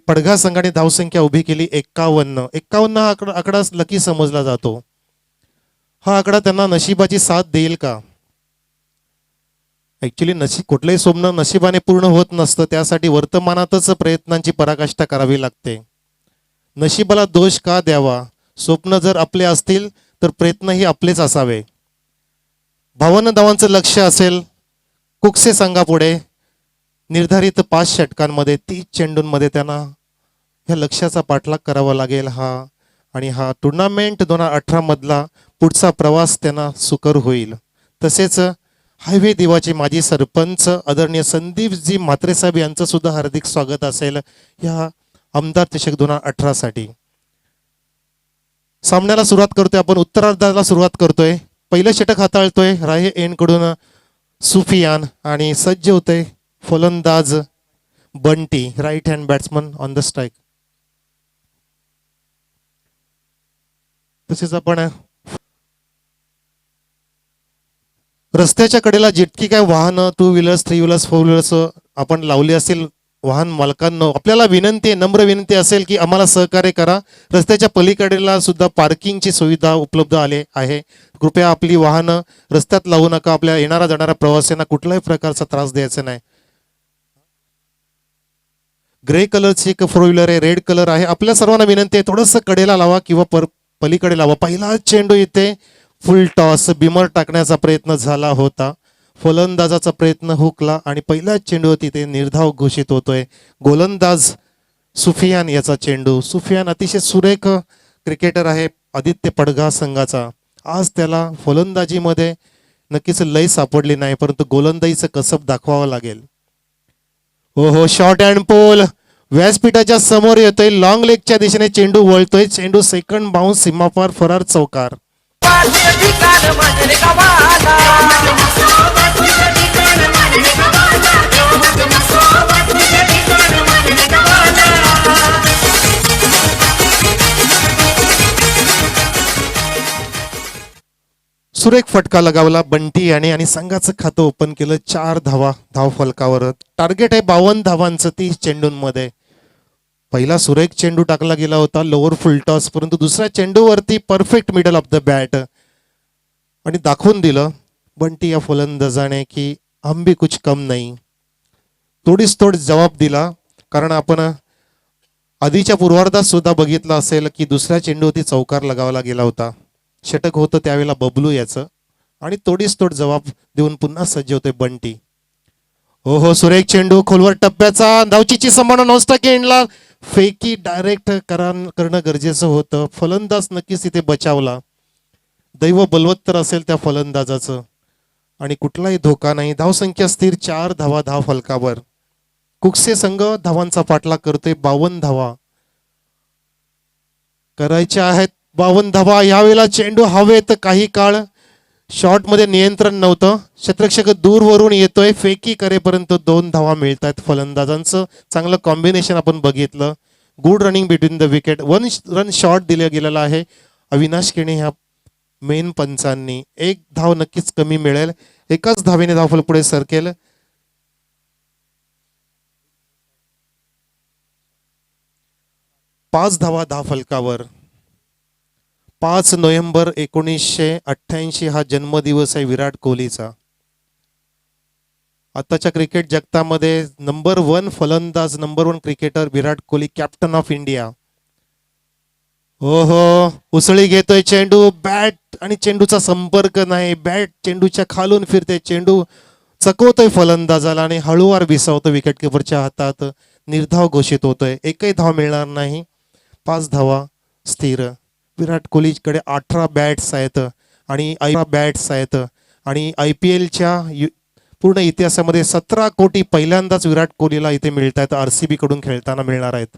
पडगा संघाने धावसंख्या उभी केली 51. 51 हा आकडा लकी समजला जातो. हा आकडा त्यांना नशिबाची साथ देईल का? ऍक्च्युली कुठलंही स्वप्न नशिबाने पूर्ण होत नसतं, त्यासाठी वर्तमानातच प्रयत्नांची पराकाष्ठा करावी लागते. नशिबाला दोष का द्यावा? स्वप्न जर आपले असतील तर प्रयत्नही आपलेच असावे. 52 धावांचं लक्ष असेल कुकसे संघापुढे. निर्धारित 5 षटकांमध्ये 30 चेंडूंमध्ये त्यांना ह्या लक्ष्याचा पाठलाग करावा लागेल. हा टुर्नामेंट 2018 मधला पुढचा प्रवास त्यांना सुकर होईल. तसेच हायवे दिवाचे माजी सरपंच आदरणीय संदीपजी म्हात्रे साहेब यांचं सुद्धा हार्दिक स्वागत असेल या आमदार चषक 2018 साठी. सामन्याला सुरुवात करतोय आपण, उत्तरार्धाला सुरुवात करतोय. पहिलं षटक हाताळतोय राहे एंड कडून सुफियान, आणि सज्ज होतोय फलंदाज Bunty, right hand batsman on the strike. तसेच आपण रस्त्याच्या कडेला जितकी काय वाहनं 2 व्हीलर्स 3 व्हीलर्स 4 व्हीलर्स आपण लावली असेल वाहन मालकांना, आपल्याला विनंती आहे, नम्र विनंती असेल की आम्हाला सहकार्य करा. रस्त्याच्या पलीकडेला सुद्धा पार्किंगची सुविधा उपलब्ध आहे. कृपया आपली वाहनं रस्त्यात लावू नका. आपल्या येणाऱ्या जाणाऱ्या प्रवाशांना कुठल्याही प्रकारचा त्रास द्यायचा नाही. ग्रे कलरची एक 4 व्हीलर आहे, रेड कलर आहे. आपल्या सर्वांना विनंती आहे थोडंसं कडेला लावा किंवा पलीकडे लावा. पहिला चेंडू इथे फुल टॉस बिमर टाकण्याचा प्रयत्न झाला होता. फलंदाजाचा प्रयत्न हुकला आणि पहिला चेंडू तिथे निर्धाव घोषित होतोय. गोलंदाज सुफियान याचा चेंडू. सुफियान अतिशय सुरेख क्रिकेटर आहे आदित्य पडगा संघाचा. आज त्याला फलंदाजीमध्ये नक्कीच लय सापडली नाही, परंतु गोलंदाजीचं कसब दाखवावं लागेल. हो, शॉर्ट अँड पोल व्यासपीठाच्या समोर येतोय. लॉंग लेगच्या दिशेने चेंडू वळतोय. चेंडू सेकंड बाउन्स सीमापार फरार चौकार. तुझं ठिकाण माझे गावाला मसोबा तुझं ठिकाण मानले गावाला मसोबा तुझं ठिकाण मानले गावाला सुरेख फटका लगावला बंटी याने आणि संघाचं खातं ओपन केलं. 4 धावा धाव फलकावर. टार्गेट आहे 52 धावांचं 30 चेंडूंमध्ये. पहिला सुरेख चेंडू टाकला गेला होता लोअर फुल टॉस, परंतु दुसऱ्या चेंडूवरती perfect middle of the bat आणि दाखवून दिलं बंटी या फलंदाजाने की हम भी कुछ कम नाही. तोडीस तोड जबाब दिला, कारण आपण आधीच्या पूर्वार्धात सुद्धा बघितलं असेल की दुसऱ्या चेंडूवरती चौकार लगावला गेला होता. षटक होतं त्यावेळेला बबलू याचं, आणि तोडीस तोड जबाब देऊन पुन्हा सज्ज होते बंटी. हो सुरेख चेंडू खोलवर टप्प्याचा. धावचीची संभावना 9% एंडला. फेकी डायरेक्ट करणं गरजेचं होतं. फलंदाज नक्कीच इथे बचावला. दैव बलवत्तर असेल त्या फलंदाजाचं, आणि कुठलाही धोका नाही. धावसंख्या स्थिर 4 धावा धाव फलकावर. कुकसे संघ धावांचा पाठलाग करतोय. 52 धावा करायच्या आहेत. 52 धावा. यावेळेला चेंडू हवेत. काही काळ शॉट मध्ये नियंत्रण नव्हतं. क्षेत्ररक्षक दूरवरून येतोय. फेकी करेपर्यंत 2 धावा मिळत आहेत. फलंदाजांचं चांगलं कॉम्बिनेशन आपण बघितलं. Good running between the wicket. 1 run shot दिला गेलेला आहे अविनाश केणे ह्या मेन पंचांनी. 1 धाव नक्कीच कमी मिळेल. एकाच धावेने धावफल पुढे सरकेल. 5 धावा धाव फलकावर. 5 नोव्हेंबर 1988 हा जन्मदिवस आहे विराट कोहलीचा. आताच्या क्रिकेट जगतामध्ये नंबर 1 फलंदाज, number 1 cricketer Virat Kohli, captain of India. हो उसळी घेतोय चेंडू. बॅट आणि चेंडूचा संपर्क नाही. बॅट चेंडूच्या खालून फिरते. चेंडू चकवतोय फलंदाजाला आणि हळूवार विसावतो विकेट किपरच्या हातात. निर्धाव घोषित होतोय. एकही धाव मिळणार नाही. 5 धावा स्थिर. विराट कोहलीकडे 18 बॅट्स आहेत आणि IPLच्या पूर्ण इतिहासामध्ये 17 कोटी पहिल्यांदाच विराट कोहलीला इथे मिळत आहेत. RCB कडून खेळताना मिळणार आहेत.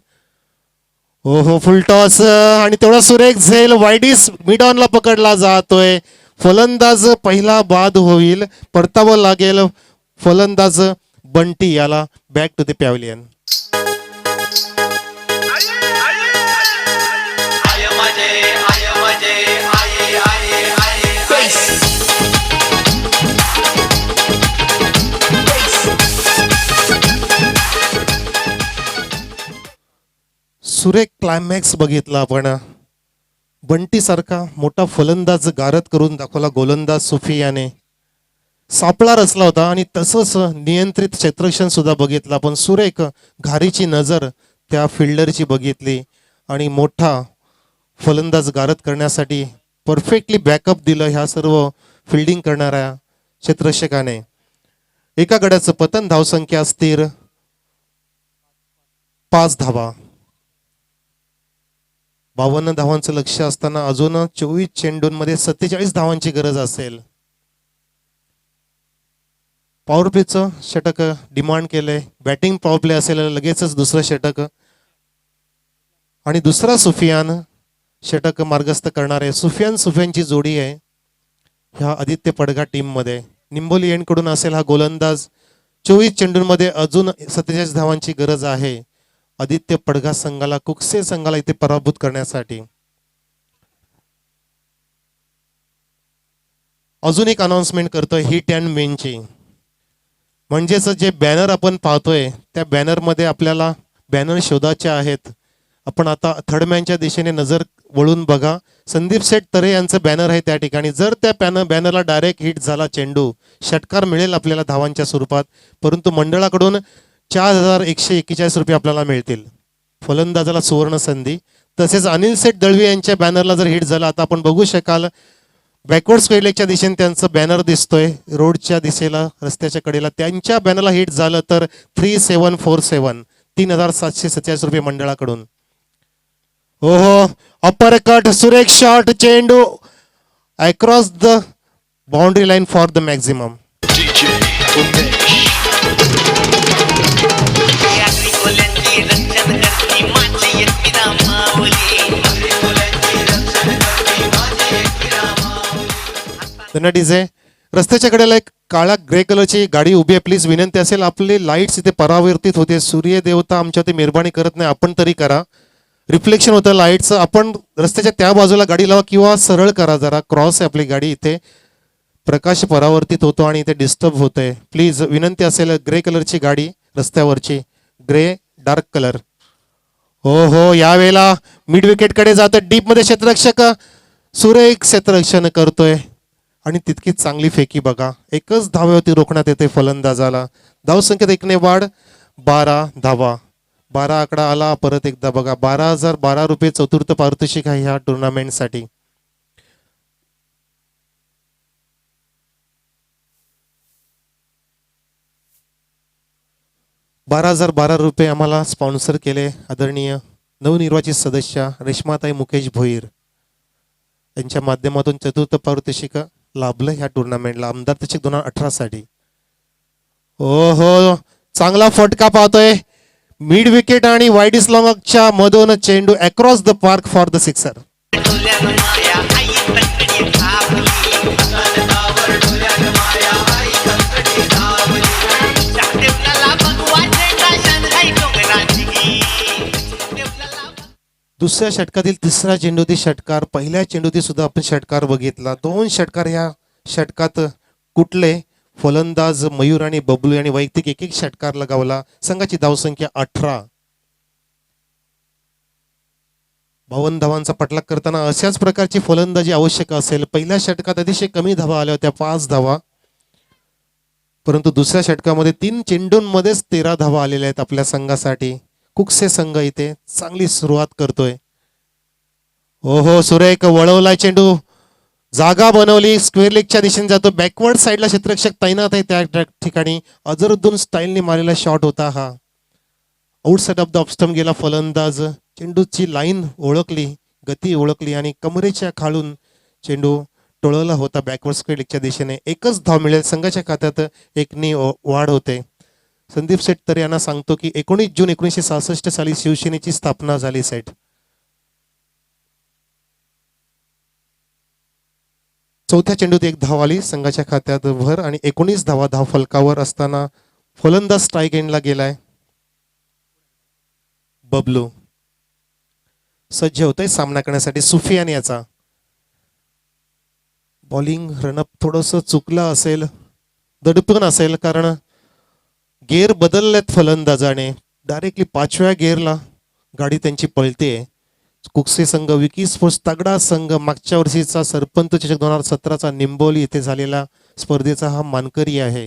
हो फुल टॉस आणि तेवढा सुरेख झेल. वाईडीस मिड ऑनला पकडला जातोय. फलंदाज पहिला बाद होईल. परतावं लागेल फलंदाज बंटी याला. Back to the pavilion. सुरेख क्लायमॅक्स बघितला आपण. बंटी सारखा मोठा फलंदाज गारद करून दाखवला गोलंदाज सुफियाने. सापळा रचला होता आणि तसंच नियंत्रित क्षेत्ररक्षण सुद्धा बघितलं आपण. सुरेख घारीची नजर त्या फिल्डरची बघितली आणि मोठा फलंदाज गारद करण्यासाठी परफेक्टली बॅकअप दिलं ह्या सर्व फिल्डिंग करणाऱ्या क्षेत्ररक्षकाने. एका गड्याचं पतन. धावसंख्या स्थिर 5 धावा. 52 धावांचं लक्ष असताना अजून 24 चेंडूंमध्ये 47 धावांची गरज असेल. पॉवर प्लेचं षटक डिमांड केलंय. बॅटिंग पॉवर प्ले असेल लगेचच दुसरं षटक, आणि दुसरा सुफियान षटक मार्गस्थ करणार आहे. सुफियानची जोडी आहे ह्या आदित्य पडघा टीम मध्ये. निंबोली एंड कडून असेल हा गोलंदाज. 24 चेंडूंमध्ये अजून 47 धावांची गरज आहे आदित्य पडघा संघाला, कुकसे संघाला इथे पराभूत करण्यासाठी. अजून एक अनाउन्समेंट करतोय हिट अँड विनची. म्हणजेच जे बॅनर आपण पाहतोय त्या बॅनर मध्ये आपल्याला बॅनर शोधाचे आहेत. आपण आता थर्ड मॅनच्या दिशेने नजर वळून बघा. संदीप सेठ तरे यांचं बॅनर आहे त्या ठिकाणी. जर त्या बॅनरला डायरेक्ट हिट झाला चेंडू, षटकार मिळेल आपल्याला धावांच्या स्वरूपात, परंतु मंडळाकडून 4141 रुपये आपल्याला मिळतील. फलंदाजाला सुवर्ण संधी. तसेच अनिल सेठ दळवी यांच्या बॅनरला जर हिट झाला, आता आपण बघू शकाल बॅकवर्ड स्क्वेअर लेगच्या दिशेने त्यांचं बॅनर दिसतोय रोडच्या दिशेला, रस्त्याच्या कडेला. त्यांच्या बॅनरला हिट झालं तर 3747 3747 रुपये मंडळाकडून. हो अपर कट सुरेख शॉट. चेंडू across the boundary line for the maximum. त्यांना डीजे रस्त्याच्या कडेला एक काळ्या ग्रे कलरची गाडी उभी आहे. प्लीज विनंती असेल, आपले लाईट्स इथे परावर्तित होते. सूर्य देवता आमच्यावरती मेहरबानी करत नाही, आपण तरी करा. रिफ्लेक्शन होतं लाईटचं. आपण रस्त्याच्या त्या बाजूला गाडी लावा किंवा सरळ करा, जरा क्रॉस आहे आपली गाडी इथे. प्रकाश परावर्तित होतो आणि इथे डिस्टर्ब होतंय. प्लीज विनंती असेल, ग्रे कलरची गाडी रस्त्यावरची, ग्रे डार्क कलर. हो यावेळेला मिड विकेटकडे जातं. डीपमध्ये क्षेत्ररक्षक सुरेख क्षेत्ररक्षण करतोय आणि तितकीच चांगली फेकी बघा. एकच धाव्यावरती रोखण्यात येते फलंदाजाला. धावसंख्येत 1ने वाढ, 12 धावा. 12 आकडा आला परत एकदा बघा. 12,012 रुपये चतुर्थ पारितोषिक आहे ह्या टुर्नामेंटसाठी. ₹12,012 आम्हाला स्पॉन्सर केले आदरणीय नवनिर्वाचित सदस्य रेश्माताई मुकेश भोईर यांच्या माध्यमातून चतुर्थ पारितोषिक लाभलं ह्या टुर्नामेंटला आमदार चषक 2018 साठी. हो चांगला फटका पाहतोय. मिड विकेट आणि वाईड इस्लामच्या मधून चेंडू across the park for the sixer. दुसऱ्या षटकातील तिसरा चेंडूतील षटकार, पहिल्या चेंडूतील सुद्धा आपण षटकार बघितला. 2 षटकार ह्या षटकात कुठले फलंदाज मयूर आणि बबलू यांनी वैयक्तिक एक षटकार लगावला. संघाची धावसंख्या 18. 52 धावांचा पटलाग करताना अशाच प्रकारची फलंदाजी आवश्यक असेल. पहिल्या षटकात अतिशय कमी धावा आल्या होत्या, 5 धावा, परंतु दुसऱ्या षटकामध्ये 3 चेंडूंमध्येच 13 धावा आलेल्या आहेत आपल्या संघासाठी. कुकसे संघ इथे चांगली सुरुवात करतोय. हो सुरेख वळवलाय चेंडू, जागा बनवली, स्क्वेअर लेगच्या दिशेने जातो. बॅकवर्ड साईडला क्षेत्ररक्षक तैनात आहे त्या ठिकाणी. अझरुद्दीन स्टाईलने मारलेला शॉट होता हा. आउटसाइड ऑफ द ऑफस्टंप गेला फलंदाज. चेंडूची लाईन ओळखली, गती ओळखली आणि कमरेच्या खालून चेंडू टोळला होता बॅकवर्ड स्क्वेअर लेगच्या दिशेने. एकच धाव मिळेल. संघाच्या खात्यात 1ने वाढ होते. संदीप सेठ तर यांना सांगतो की 19 जून 1966 साली शिवसेनेची स्थापना झाली. सेठ चौथ्या चेंडूत 1 धाव आली संघाच्या खात्यात भर आणि 19 धावा धाव फलकावर असताना फलंदाज स्ट्राईक एंडला गेलाय. बबलू सज्ज होतोय सामना करण्यासाठी. सुफियान याचा बॉलिंग रनअप थोडस चुकलं असेल, दडपण असेल, कारण गेअर बदललेत फलंदाजाने. डायरेक्टली 5व्या गेअरला गाडी त्यांची पळते. कुकसे संघ, विकी स्पोर्ट्स तगडा संघ, मागच्या वर्षीचा सरपंच चषक 2017चा निंबोली येथे झालेला स्पर्धेचा हा मानकरी आहे.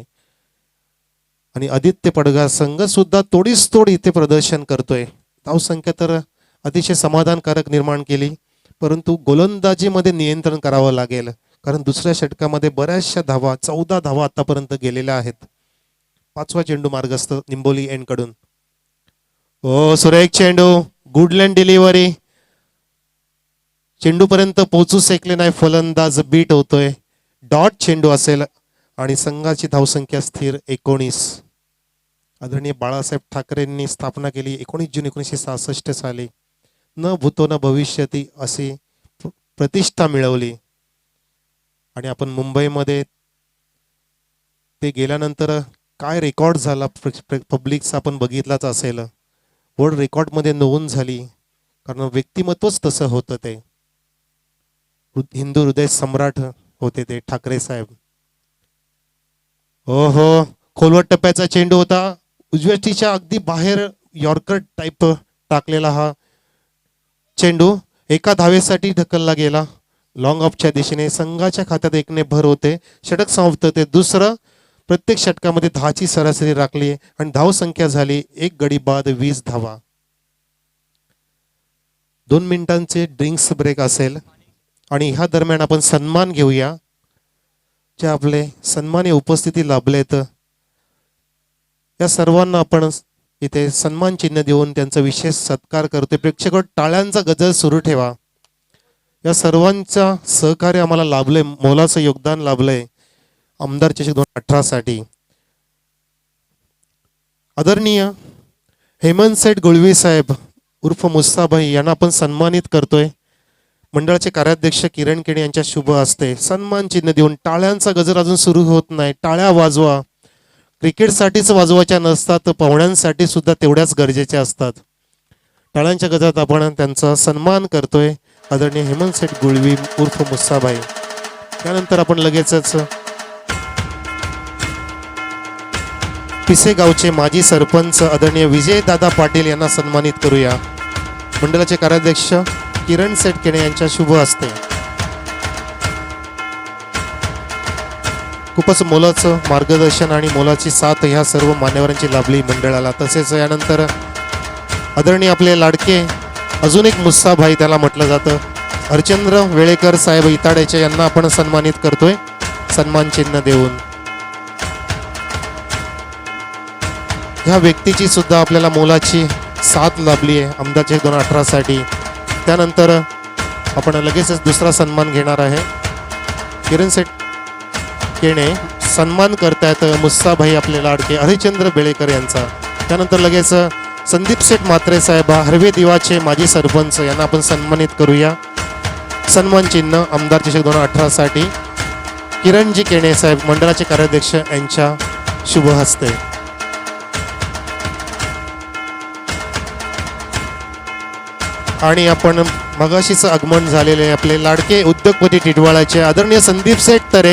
आणि आदित्य पडघा संघ सुद्धा तोडीस तोड इथे प्रदर्शन करतोय. धावसंख्या तर अतिशय समाधानकारक निर्माण केली, परंतु गोलंदाजीमध्ये नियंत्रण करावं लागेल, कारण दुसऱ्या षटकामध्ये बऱ्याचशा धावा, 14 धावा आतापर्यंत गेलेल्या आहेत. 5वा चेंडू मार्गस्थ निंबोली एंड कडून. हो सुरेख चेंडू, गुडलँड डिलिव्हरी, चेंडू पर्यंत पोहोचू शकले नाही फलंदाज. बीट होतोय. डॉट चेंडू असेल आणि संघाची धावसंख्या स्थिर 19. आदरणीय बाळासाहेब ठाकरेंनी स्थापना केली 19 जून 1966 साली. न भूतो न भविष्यती अशी प्रतिष्ठा मिळवली. आणि आपण मुंबईमध्ये ते गेल्यानंतर काय रेकॉर्ड झाला पब्लिकचा आपण बघितलाच असेल. वर्ल्ड रेकॉर्डमध्ये नोंद झाली, कारण व्यक्तिमत्वच तसं होतं. ते हिंदू हृदय सम्राट होते ते ठाकरे साहेब. हो खोलवट टप्प्याचा चेंडू होता. उजव्या टीच्या अगदी बाहेर यॉर्कर टाईप टाकलेला हा चेंडू एका धावेसाठी ढकलला गेला लॉंग ऑफच्या दिशेने. संघाच्या खात्यात 1ने भर होते. षटक समाप्त ते दुसरं. प्रत्येक षटकामध्ये 10ची सरासरी राखली आणि धावसंख्या झाली 1 गडी बाद 20 धावा. 2 मिनिटांचे ड्रिंक्स ब्रेक असेल आणि ह्या दरम्यान आपण सन्मान घेऊया. जे आपले सन्मानीय उपस्थिती लाभलेत या सर्वांना आपण इथे सन्मान चिन्ह देऊन त्यांचा विशेष सत्कार करतोय. प्रेक्षक टाळ्यांचा गजर सुरू ठेवा. या सर्वांचा सहकार्य आम्हाला लाभलंय, मोलाचं योगदान लाभलंय आमदार चषक 2018 साठी. आदरणीय हेमंत सेठ गुळवी साहेब उर्फ मुस्साभाई यांना आपण सन्मानित करतोय. मंडळाचे कार्याध्यक्ष किरण केणे यांच्या शुभ हस्ते सन्मान चिन्ह देऊन टाळ्यांचा गजर अजून सुरू होत नाही. टाळ्या वाजवा. क्रिकेटसाठीच वाजवायच्या नसतात तर पाहुण्यांसाठी सुद्धा तेवढ्याच गरजेच्या असतात. टाळ्यांच्या गजरात आपण त्यांचा सन्मान करतोय. आदरणीय हेमंत सेठ गुळवी उर्फ मुस्साबाई. त्यानंतर आपण लगेचच पिसे गावचे माजी सरपंच आदरणीय विजयदादा पाटील यांना सन्मानित करूया. मंडळाचे कार्याध्यक्ष किरण सेठ केणे यांच्या शुभ हस्ते. खूपच मोलाचं मार्गदर्शन आणि मोलाची साथ ह्या सर्व मान्यवरांची लाभली मंडळाला. तसेच यानंतर आदरणीय आपले लाडके अजून एक मुस्साभाई त्याला म्हटलं जातं हरचंद्र वेळेकर साहेब इताड्याचे यांना आपण सन्मानित करतोय सन्मान चिन्ह देऊन. ह्या व्यक्तीची सुद्धा आपल्याला मोलाची साथ लाभली आहे आमदारचे 2018 साठी. त्यानंतर आपण लगेचच दुसरा सन्मान घेणार आहे. किरण सेठ केणे सन्मान करतायत मुस्साभाई आपले लाडके हरिचंद्र बेळेकर यांचा. त्यानंतर लगेच संदीप सेठ म्हात्रे साहेब हरवे दिवाचे माजी सरपंच यांना आपण सन्मानित करूया. सन्मान चिन्ह आमदार चषक 2018 साठी किरणजी केणे साहेब मंडळाचे कार्याध्यक्ष यांच्या शुभ हस्ते. आणि आपण मगाशीच आगमन झालेले आपले लाडके उद्योगपती टिटवाळाचे आदरणीय संदीप सेठ तरे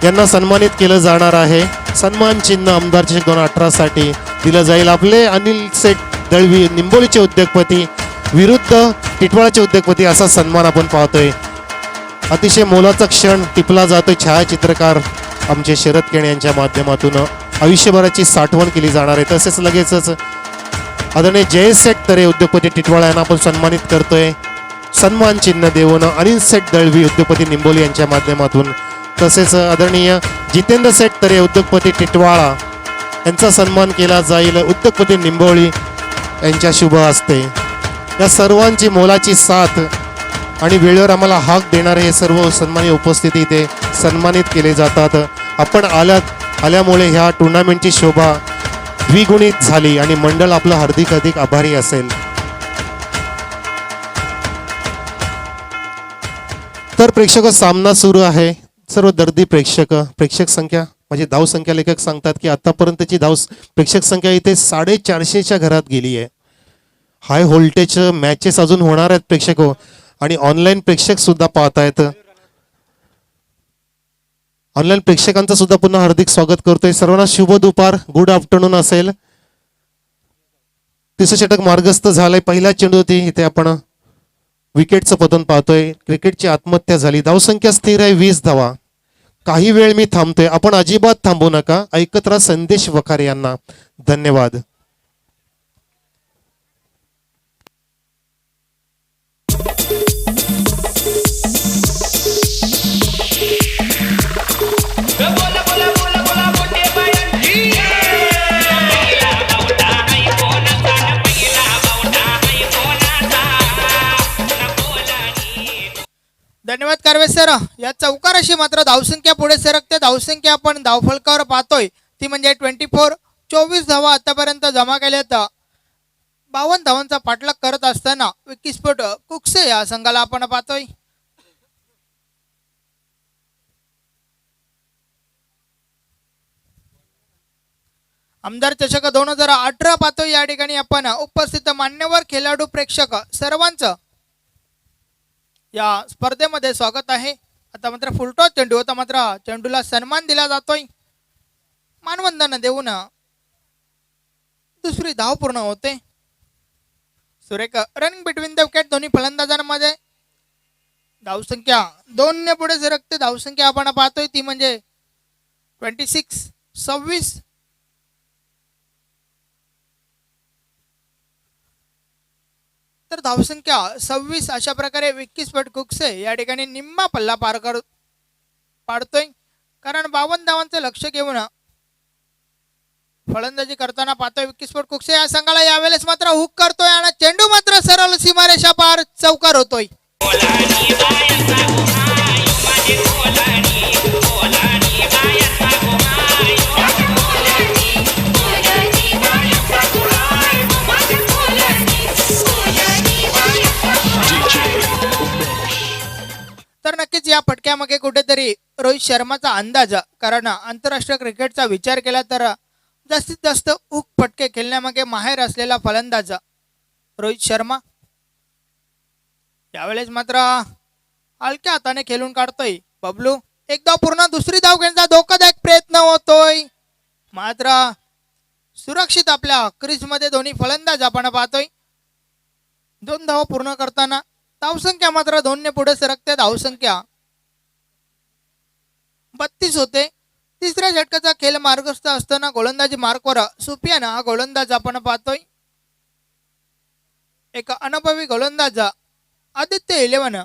यांना सन्मानित केलं जाणार आहे. सन्मान चिन्ह आमदार चषक 2018 साठी दिलं जाईल. आपले अनिल सेठ दळवी निंबोलीचे उद्योगपती विरुद्ध टिटवाळाचे उद्योगपती असा सन्मान आपण पाहतोय. अतिशय मोलाचा क्षण टिपला जातोय. छायाचित्रकार आमचे शरद केणे यांच्या माध्यमातून आयुष्यभराची साठवण केली जाणार आहे. तसेच लगेचच आदरणीय जयेश सेठ तरे उद्योगपती टिटवाळा यांना आपण सन्मानित करतोय सन्मान चिन्ह देऊन. अनिल सेठ दळवी उद्योगपती निंबोली यांच्या माध्यमातून. तसेच आदरणीय जितेंद्र सेठ तरे उद्योगपती टिटवाळा यांचा सन्मान केला जाईल उद्योगपती निंबोळी यांच्या शुभ हस्ते. या सर्वांची मोलाची साथ आणि वेळेवर आम्हाला हाक देणारे हे सर्व सन्मानी उपस्थिती इथे सन्मानित केले जातात. आपण आल्यामुळे ह्या टुर्नामेंटची शोभा द्विगुणित झाली आणि मंडळ आपलं हार्दिक आभारी असेल. तर प्रेक्षक सामना सुरू आहे. सर्व दर्दी प्रेक्षक संख्या म्हणजे धाव संख्या लेखक सांगतात की आतापर्यंतची प्रेक्षक संख्या इथे 450च्या घरात गेली आहे. हाय व्होल्टेज मॅचेस अजून होणार आहेत प्रेक्षक आणि ऑनलाईन प्रेक्षक सुद्धा पाहतायत. ऑनलाईन प्रेक्षकांचं सुद्धा पुन्हा हार्दिक स्वागत करतोय. सर्वांना शुभ दुपार गुड आफ्टरनून असेल. तिसरं षटक मार्गस्थ झालंय. पहिला चेंडू होती इथे आपण विकेटचं पतन पाहतोय. क्रिकेटची आत्महत्या झाली. धावसंख्या स्थिर आहे 20 धावा. काही वेळ मी थांबतोय. आपण अजिबात थांबू नका. ऐकत राहा संदेश वखारे यांना. धन्यवाद. धन्यवाद कारवे सर. या चौकाराशी मात्र धावसंख्या पुढे सरकते. धावसंख्या आपण धावफलकावर पाहतोय ती म्हणजे 24 धावा आतापर्यंत जमा केल्यात. 52 धावांचा पाठलाग करत असताना विकीस्फोट कुकसे या संघाला आपण पाहतोय. आमदार चषक 2018 पाहतोय. या ठिकाणी आपण उपस्थित मान्यवर खेळाडू प्रेक्षक सर्वांचं या स्पर्धेमध्ये स्वागत आहे. आता मात्र फुलटॉस चेंडू होता. मात्र चेंडूला सन्मान दिला जातोय. मानवंदन देऊन दुसरी धाव पूर्ण होते. सुरेख रनिंग बिटवीन द विकेट दोन्ही फलंदाजांमध्ये. धावसंख्या 2 ने पुढे सरकते. धावसंख्या आपण पाहतोय ती म्हणजे 26. तर धावसंख्या 26 अशा प्रकारे विकीस्फोट कुकसे या ठिकाणी निम्मा पल्ला पाडतोय. कारण 52 धावांचं लक्ष घेऊन फलंदाजी करताना पाहतोय विकीस्फोट कुकसे या संघाला यावेळेस मात्र हुक करतोय आणि चेंडू मात्र सरळ सीमारेषा पार चौकार होतोय. या फटक्यामागे कुठेतरी रोहित शर्माचा अंदाज, कारण आंतरराष्ट्रीय क्रिकेटचा विचार केला तर जास्तीत जास्त हुक फटके खेळण्यामागे माहेर असलेला फलंदाज रोहित शर्मा यावेळेस मात्र हलक्या हाताने खेळून काढतोय बबलू. एक धाव पूर्ण, दुसरी धाव घेण्याचा धोकादायक प्रयत्न होतोय, मात्र सुरक्षित आपल्या क्रीजमध्ये दोन्ही फलंदाज आपण पाहतोय. 2 धावा पूर्ण करताना धावसंख्या मात्र 2 ने पुढे सरकते. धावसंख्या 32 होते. तिसऱ्या षटकाचा खेळ मार्गस्थ असताना गोलंदाजी मार्कवर सुफियान हा गोलंदाज आपण पाहतोय. एक अनुभवी गोलंदाज आदित्य 11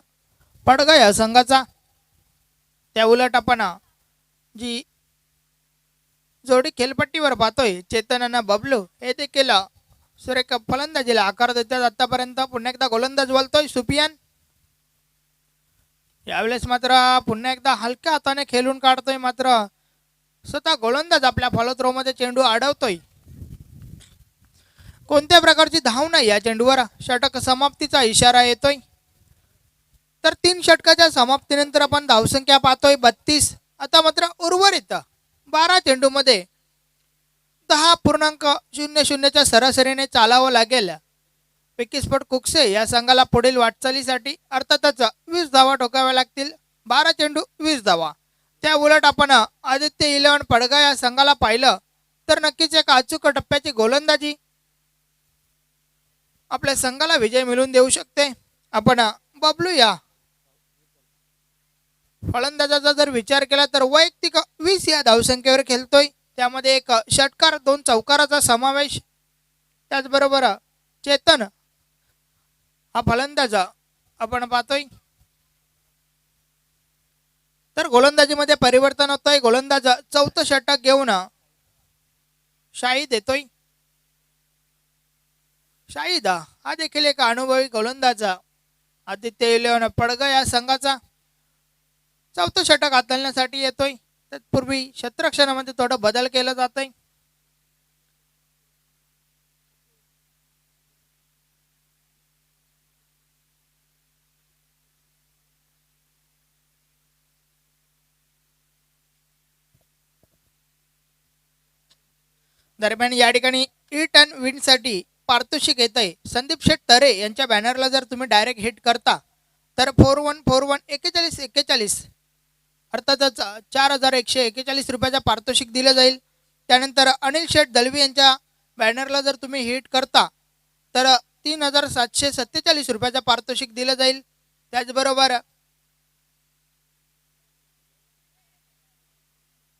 पडगा या संघाचा. त्या उलट आपण जी जोडी खेळपट्टीवर पाहतोय चेतन बबलू हे देखील सुरेख फलंदाजीला आकार देतात आतापर्यंत. पुन्हा एकदा गोलंदाज बोलतोय सुफियान. यावेळेस मात्र पुन्हा एकदा हलक्या हाताने खेळून काढतोय, मात्र स्वतः गोलंदाज आपल्या फॉलो मध्ये चेंडू अडवतोय. कोणत्या प्रकारची धाव नाही या चेंडूवर. षटक समाप्तीचा इशारा येतोय. तर 3 षटकाच्या समाप्तीनंतर आपण धावसंख्या पाहतोय 32. आता मात्र उर्वरित 12 चेंडूमध्ये 10.00च्या सरासरीने चालावं लागेल. विकीस्फोट कुक्से या संघाला पुढील वाटचालीसाठी अर्थातच 20 धावा ठोकाव्या लागतील. 12 चेंडू 20 धावा. त्या उलट आपण आदित्य 11 पडगा या संघाला पाहिलं तर नक्कीच एक अचूक टप्प्याची गोलंदाजी आपल्या संघाला विजय मिळवून देऊ शकते. आपण बबलू या फलंदाजाचा जर विचार केला तर वैयक्तिक 20 या धावसंख्येवर खेळतोय. त्यामध्ये एक षटकार 2 चौकाराचा समावेश. त्याचबरोबर चेतन हा फलंदाज आपण पाहतोय. तर गोलंदाजीमध्ये परिवर्तन होतंय. गोलंदाज 4थं षटक घेऊन शाहिद येतोय. शाहिद हा देखील एक अनुभवी गोलंदाज आदित्य 11 पडगा या संघाचा 4थं षटक हाताळण्यासाठी येतोय. तत्पूर्वी क्षेत्ररक्षणामध्ये थोडं बदल केला जात आहे. दरम्यान या ठिकाणी हिट अँड विन साठी पारितोषिक येत आहे. संदीप शेठ तरे यांच्या बॅनरला जर तुम्ही डायरेक्ट हिट करता तर 4141 4141 अर्थातच 4141 रुपयाचा पारितोषिक दिलं जाईल. त्यानंतर अनिल शेठ दलवी यांच्या बॅनरला जर तुम्ही हिट करता तर 3747 रुपयाचा पारितोषिक दिलं जाईल. त्याचबरोबर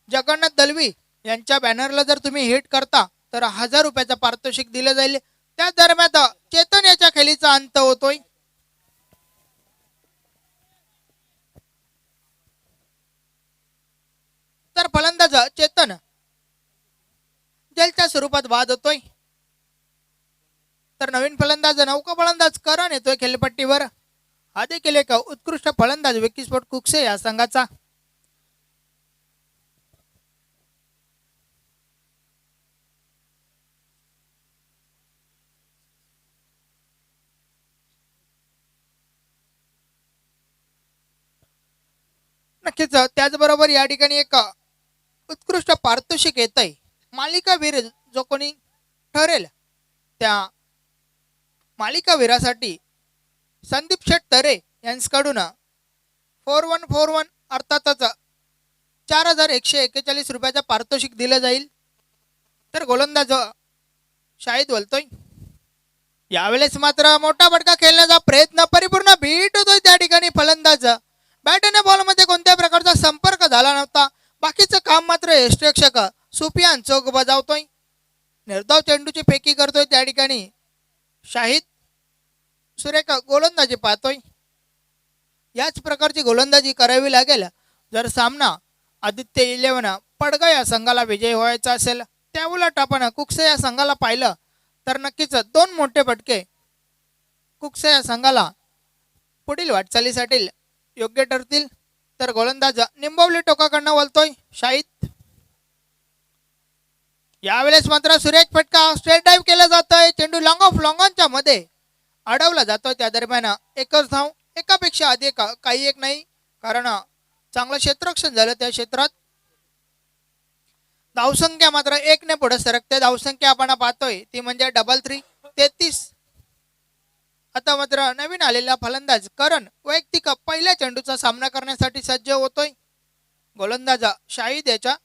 जगन्नाथ दलवी यांच्या बॅनरला जर तुम्ही हिट करता तर 1000 रुपयाचा पारितोषिक दिलं जाईल. त्या दरम्यान चेतन याच्या खेळीचा अंत होतोय. तर फलंदाज चेतन जेलच्या स्वरूपात बाद होतोय. तर नवीन फलंदाज नौका फलंदाज करण येतोय खेळपट्टीवर. हा देखील एक उत्कृष्ट फलंदाज विकीस्फोट कुक्से या संघाचा. नक्कीच त्याचबरोबर या ठिकाणी एक उत्कृष्ट पारितोषिक येत आहे. मालिकावीर जो कोणी ठरेल त्या मालिकावीरासाठी संदीप शेठ तरे यांच्याकडून 4141 अर्थातच 4141 रुपयाचा पारितोषिक दिलं जाईल. तर गोलंदाज शाहिद बोलतोय. यावेळेस मात्र मोठा फटका खेळण्याचा प्रयत्न परिपूर्ण बीट होतोय. त्या ठिकाणी फलंदाज बॅट आणि बॉलमध्ये कोणत्या प्रकारचा संपर्क झाला नव्हता. बाकीचं काम मात्र यष्टिरक्षक सुफियान चौक बजावतोय. निर्धाव चेंडूची फेकी करतोय. त्या ठिकाणी शाहिद सुरेख गोलंदाजी पाहतोय. याच प्रकारची गोलंदाजी करावी लागेल जर सामना आदित्य 11 पडगा या संघाला विजय व्हायचा असेल. त्या उलट आपण कुक्से या संघाला पाहिलं तर नक्कीच 2 मोठे फटके कुक्से या संघाला पुढील वाटचालीसाठी योग्य ठरतील. तर गोलंदाज निंबवली टोकाकडनं बोलतोय शाहिद. यावेळेस मात्र सुरेख फटका स्ट्रेट ड्राईव्ह केला जातोय. चेंडू लॉंग ऑफ लॉंगॉनच्या मध्ये अडवला जातोय. त्या दरम्यान एकच धाव, एकापेक्षा अधिक काही एक नाही, कारण चांगलं क्षेत्ररक्षण झालं त्या क्षेत्रात. धावसंख्या मात्र 1 पुढे सरकते. धावसंख्या आपण पाहतोय ती म्हणजे 33. आता मात्र नवीन आलेला फलंदाज करण वैयक्तिक पहिल्या चेंडूचा सामना करण्यासाठी सज्ज होतोय. गोलंदाज शाहिद याच्या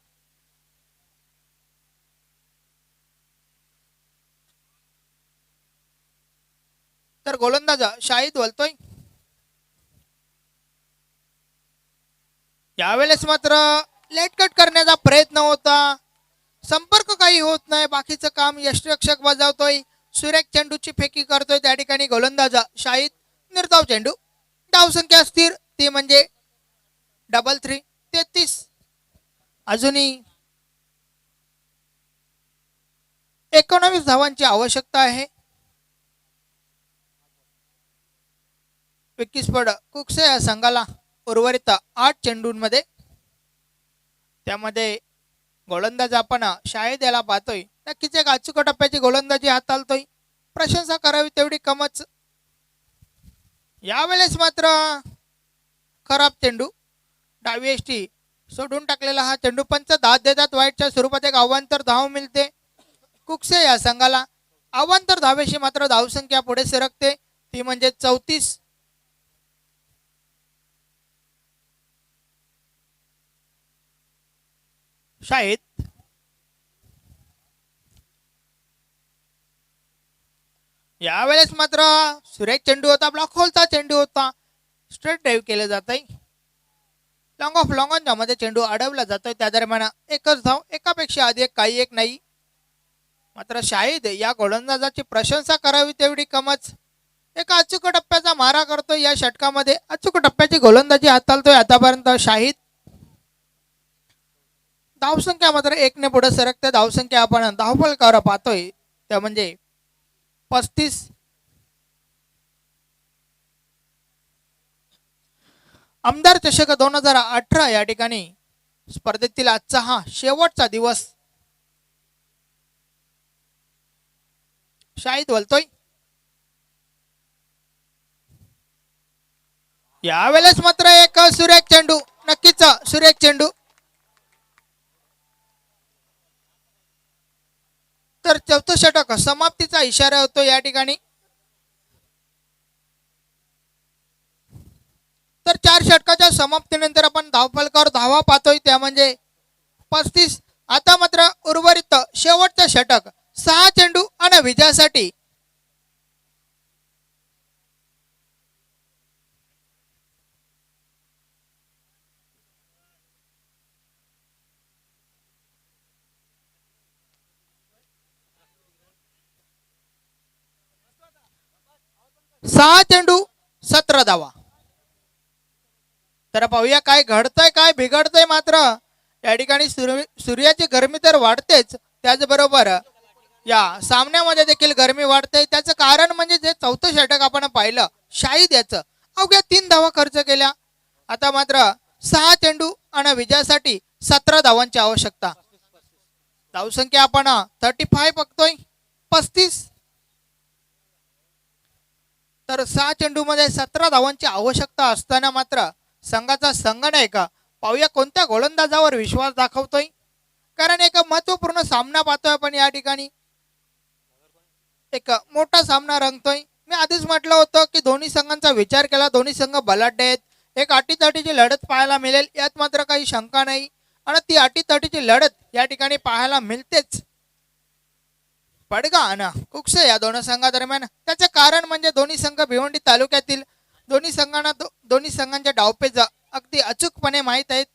तर गोलंदाज शाहिद बोलतोय. यावेळेस मात्र लेट कट करण्याचा प्रयत्न होता. संपर्क काही होत नाही. बाकीचं काम यष्टिरक्षक बजावतोय. सुरेख चेंडूची फेकी करतोय त्या ठिकाणी गोलंदाज शाहिद. निर्धाव चेंडू. धावसंख्या स्थिर ती म्हणजे 33. अजूनही 19 धावांची आवश्यकता आहे. विकीस्फोट कुकसे या संघाला उर्वरित 8 चेंडूंमध्ये. त्यामध्ये गोलंदाज आपण शाहिद याला पाहतोय. नक्कीच एक अचूक टप्प्याची गोलंदाजी हाताळतोय. प्रशंसा करावी तेवढी कमच. यावेळेस मात्र खराब चेंडू. डावी एष्टी सोडून टाकलेला हा चेंडू. पंच दाद देतात. वाईटच्या स्वरूपात एक अवांतर धाव मिळते कुकसे या संघाला. अवांतर धावेशी मात्र धावसंख्या पुढे सरकते ती म्हणजे 34. शाहिद यावेळेस मात्र सुरेख चेंडू होता. ब्लॉक होलचा चेंडू होता. स्ट्रेट ड्राईव्ह केलं जात आहे. लॉंग ऑफ लॉंग ऑन ज्यामध्ये चेंडू अडवला जातोय त्या दरम्यान एकच धाव. एकापेक्षा अधिक काही एक नाही. मात्र शाहिद या गोलंदाजाची प्रशंसा करावी तेवढी कमच. एका अचूक टप्प्याचा मारा करतोय या षटकामध्ये. अचूक टप्प्याची गोलंदाजी हाताळतोय आतापर्यंत शाहिद. धावसंख्या मात्र 1 पुढे सरकते. धावसंख्या आपण धावफलकावर पाहतोय त्या म्हणजे 35. आमदार चषक 2018 या ठिकाणी स्पर्धेतील आजचा हा शेवटचा दिवस. शाहिद बोलतोय. यावेळेस मात्र एक सुरेख चेंडू. नक्कीच सुरेख चेंडू. तर चौथं षटक समाप्तीचा इशारा होतो या ठिकाणी. तर 4 षटकाच्या समाप्तीनंतर आपण धावफलकावर धावा पाहतोय त्या म्हणजे 35. आता मात्र उर्वरित शेवटचं षटक. 6 चेंडू आणि विजयासाठी. सहा चेंडू 17 धावा. तर पाहूया काय घडतंय काय बिघडतंय. मात्र या ठिकाणी सूर्याची गरमी तर वाढतेच. त्याचबरोबर या सामन्यामध्ये देखील गरमी वाढते. त्याचं कारण म्हणजे जे चौथं षटक आपण पाहिलं शाहिद याचं अवघ्या 3 धावा खर्च केल्या. आता मात्र 6 चेंडू आणि विजयासाठी 17 धावांची आवश्यकता. धावसंख्या आपण 35 बघतोय. 35. तर 6 चेंडूमध्ये 17 धावांची आवश्यकता असताना मात्र संघाचा संघनायक पाहूया कोणत्या गोलंदाजावर विश्वास दाखवतोय. कारण एक महत्वपूर्ण सामना पाहतोय आपण या ठिकाणी. एक मोठा सामना रंगतोय. मी आधीच म्हटलं होतं की दोन्ही संघांचा विचार केला. दोन्ही संघ बलाढ्य आहेत. एक अटीतटीची लढत पाहायला मिळेल यात मात्र काही शंका नाही. आणि ती अटीतटीची लढत या ठिकाणी पाहायला मिळतेच. पडगा आणि कुकसे या दोन संघादरम्यान. त्याचे कारण म्हणजे दोन्ही संघ भिवंडी तालुक्यातील. दोन्ही संघांच्या डावपेच अगदी अचूकपणे माहीत आहेत.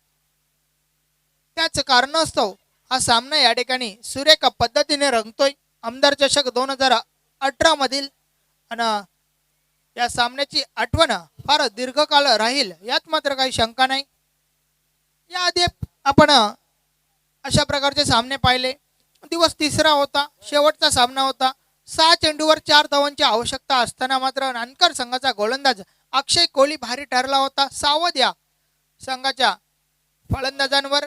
त्याच कारणास्तव हा सामना या ठिकाणी सुरेख पद्धतीने रंगतोय. आमदार चषक 2018 मधील आणि या सामन्याची आठवण फार दीर्घकाळ राहील यात मात्र काही शंका नाही. याआधी आपण अशा प्रकारचे सामने पाहिले. दिवस 3रा होता. शेवटचा सामना होता. 6 चेंडूवर 4 धावांची आवश्यकता असताना मात्र नानकर संघाचा गोलंदाज अक्षय कोहली भारी ठरला होता. सावध या संघाच्या फलंदाजांवर.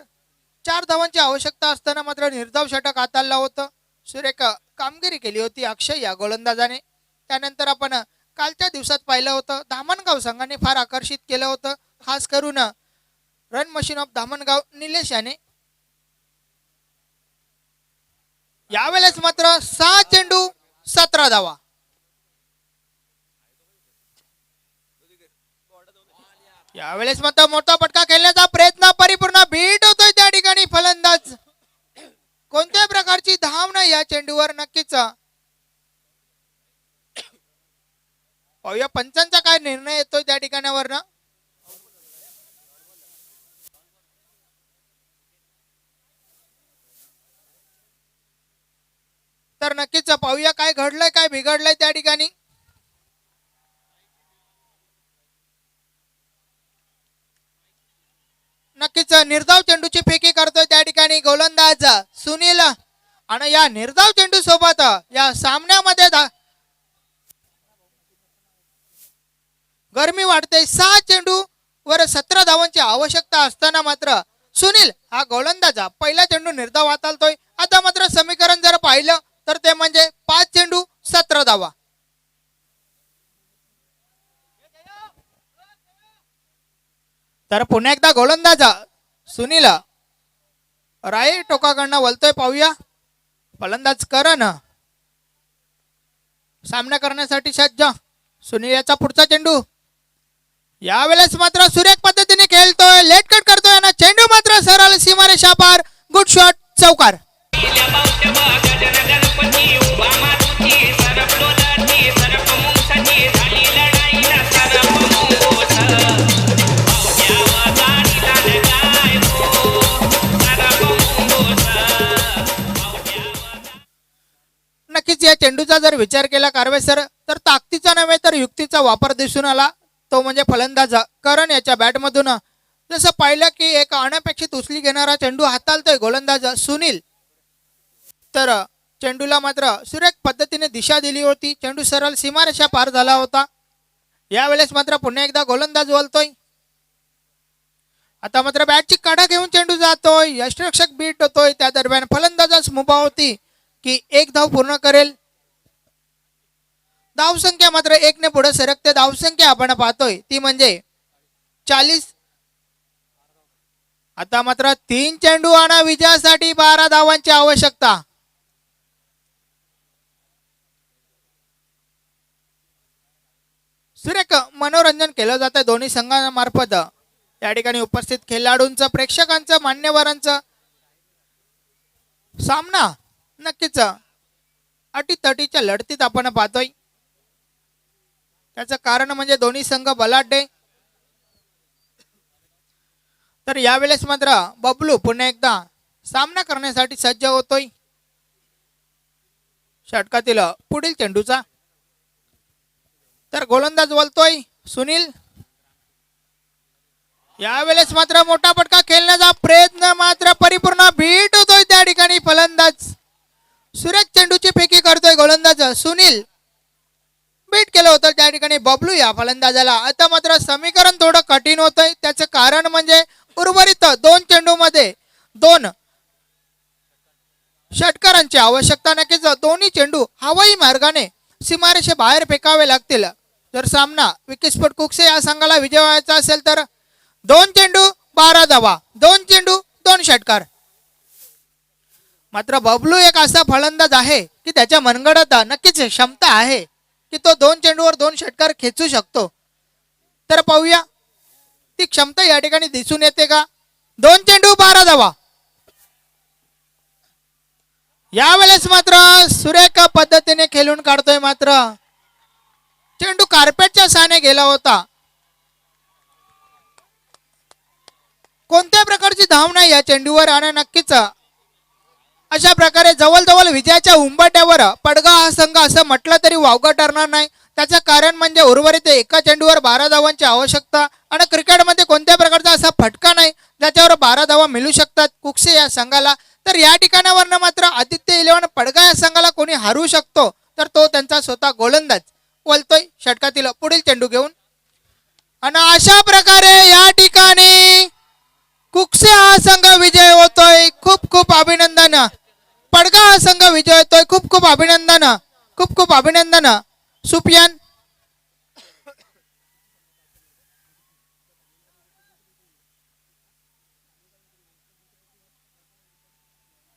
4 धावांची आवश्यकता असताना मात्र निर्धाव षटक हाताळलं होतं. सुरेख कामगिरी केली होती अक्षय या गोलंदाजाने. त्यानंतर आपण कालच्या दिवसात पाहिलं होतं धामणगाव संघाने फार आकर्षित केलं होतं. खास करून run machine of Dhamangaon Nilesh याने. यावेळेस मात्र 6 चेंडू 17 धावा. यावेळेस मात्र मोठा फटका खेळण्याचा प्रयत्न, परिपूर्ण बीट होतोय त्या ठिकाणी फलंदाज. कोणत्याही प्रकारची धाव नाही या चेंडूवर. नक्कीच पाहूया पंचांचा काय निर्णय येतोय त्या ठिकाणावरनं. तर नक्कीच पाहूया काय घडलंय काय बिघडलंय त्या ठिकाणी. नक्कीच निर्धाव चेंडूची फेकी करतोय त्या ठिकाणी गोलंदाज सुनील. आणि या निर्धाव चेंडू सोबत या सामन्यामध्ये गरमी वाढते. 6 चेंडू वर 17 धावांची आवश्यकता असताना मात्र सुनील हा गोलंदाज पहिला चेंडू निर्धाव हाताळतोय. आता मात्र समीकरण जर पाहिलं तर ते म्हणजे 5 चेंडू 17 धावा. तर पुन्हा एकदा गोलंदाज सुनील राय टोकाकडनं वलतोय. पाहूया फलंदाज करण सामना करण्यासाठी सज्ज. सुनील याचा पुढचा चेंडू. यावेळेस मात्र सुरेख पद्धतीने खेळतोय, लेट कट करतोय आणि चेंडू मात्र सरळ सीमारेषा पार. गुड शॉट, चौकार. नक्कीच या चेंडूचा जर विचार केला कारवेसर तर ताकदीचा नव्हे तर युक्तीचा वापर दिसून आला. तो म्हणजे फलंदाज करण याच्या बॅटमधून. जसं पाहिलं की एक अनपेक्षित उचली घेणारा चेंडू हाताळतोय गोलंदाज सुनील. तर चेंडूला मात्र सुरेख पद्धतीने दिशा दिली होती. चेंडू सरळ सीमारेषा पार झाला होता. यावेळेस मात्र पुन्हा एकदा गोलंदाज वलतोय. आता मात्र बॅटची काढा घेऊन चेंडू जातोय, यष्टिरक्षक बीट होतोय. त्या दरम्यान फलंदाजास मुभा होती की 1 धाव पूर्ण करेल. धावसंख्या मात्र 1 ने पुढे सरकते. धावसंख्या आपण पाहतोय ती म्हणजे 40. आता मात्र 3 चेंडू आणि विजयासाठी 12 धावांची आवश्यकता. सुरेख मनोरंजन केलं जातं दोन्ही संघांमार्फत. या ठिकाणी उपस्थित खेळाडूंचं, प्रेक्षकांचं, मान्यवरांचं सामना नक्कीच अटीतटीच्या लढतीत आपण पाहतोय. त्याचं कारण म्हणजे दोन्ही संघ बलाढ्य. तर यावेळेस मात्र बबलू पुन्हा एकदा सामना करण्यासाठी सज्ज होतोय. षटकातील पुढील चेंडूचा. तर गोलंदाज वलतोय सुनील. यावेळेस मात्र मोठा फटका खेळण्याचा प्रयत्न, मात्र परिपूर्ण बीट होतोय त्या ठिकाणी फलंदाज. सुरेख चेंडूची फेकी करतोय गोलंदाज सुनील. बीट केलं होतं त्या ठिकाणी बबलू या फलंदाजाला. आता मात्र समीकरण थोडं कठीण होतंय. त्याचं कारण म्हणजे उर्वरित 2 चेंडू मध्ये 2 षटकारांची आवश्यकता. नक्कीच दोन्ही चेंडू हवाई मार्गाने सीमारेषे बाहेर फेकावे लागतील जर सामना विकेस्फोट कुकसे या संघाला विजय व्हायचा असेल तर. 2 चेंडू 12 धावा, 2 चेंडू 2 षटकार. मात्र बबलू एक असा फलंदाज आहे की त्याच्या मनगडात नक्कीच क्षमता आहे की तो 2 चेंडूवर 2 षटकार खेचू शकतो. तर पाहूया ती क्षमता या ठिकाणी दिसून येते का. 2 चेंडू 12 धावा. यावेळेस मात्र सुरेख पद्धतीने खेळून काढतोय. मात्र चेंडू कार्पेटच्या साने गेला होता. कोणत्या प्रकारची धाव नाही या चेंडूवर आणि नक्कीच अशा प्रकारे जवळजवळ विजयाच्या उंबरठ्यावर पडगा हा संघ असं म्हटलं तरी वावगं ठरणार नाही. त्याचं कारण म्हणजे उर्वरित एका चेंडूवर 12 धावांची आवश्यकता आणि क्रिकेटमध्ये कोणत्या प्रकारचा असा फटका नाही ज्याच्यावर 12 धावा मिळू शकतात कुकसे या संघाला. तर या ठिकाणावरनं मात्र आदित्य 11 पडगा या संघाला कोणी हरू शकतो तर तो त्यांचा स्वतः गोलंदाज वलतोय षटकातील पुढील चेंडू घेऊन. आणि अशा प्रकारे या ठिकाणी कुकसे हा संघ विजय होतोय. खूप खूप अभिनंदन. पडगा हा संघ विजय होतोय. खूप खूप अभिनंदन, खूप खूप अभिनंदन सुफियान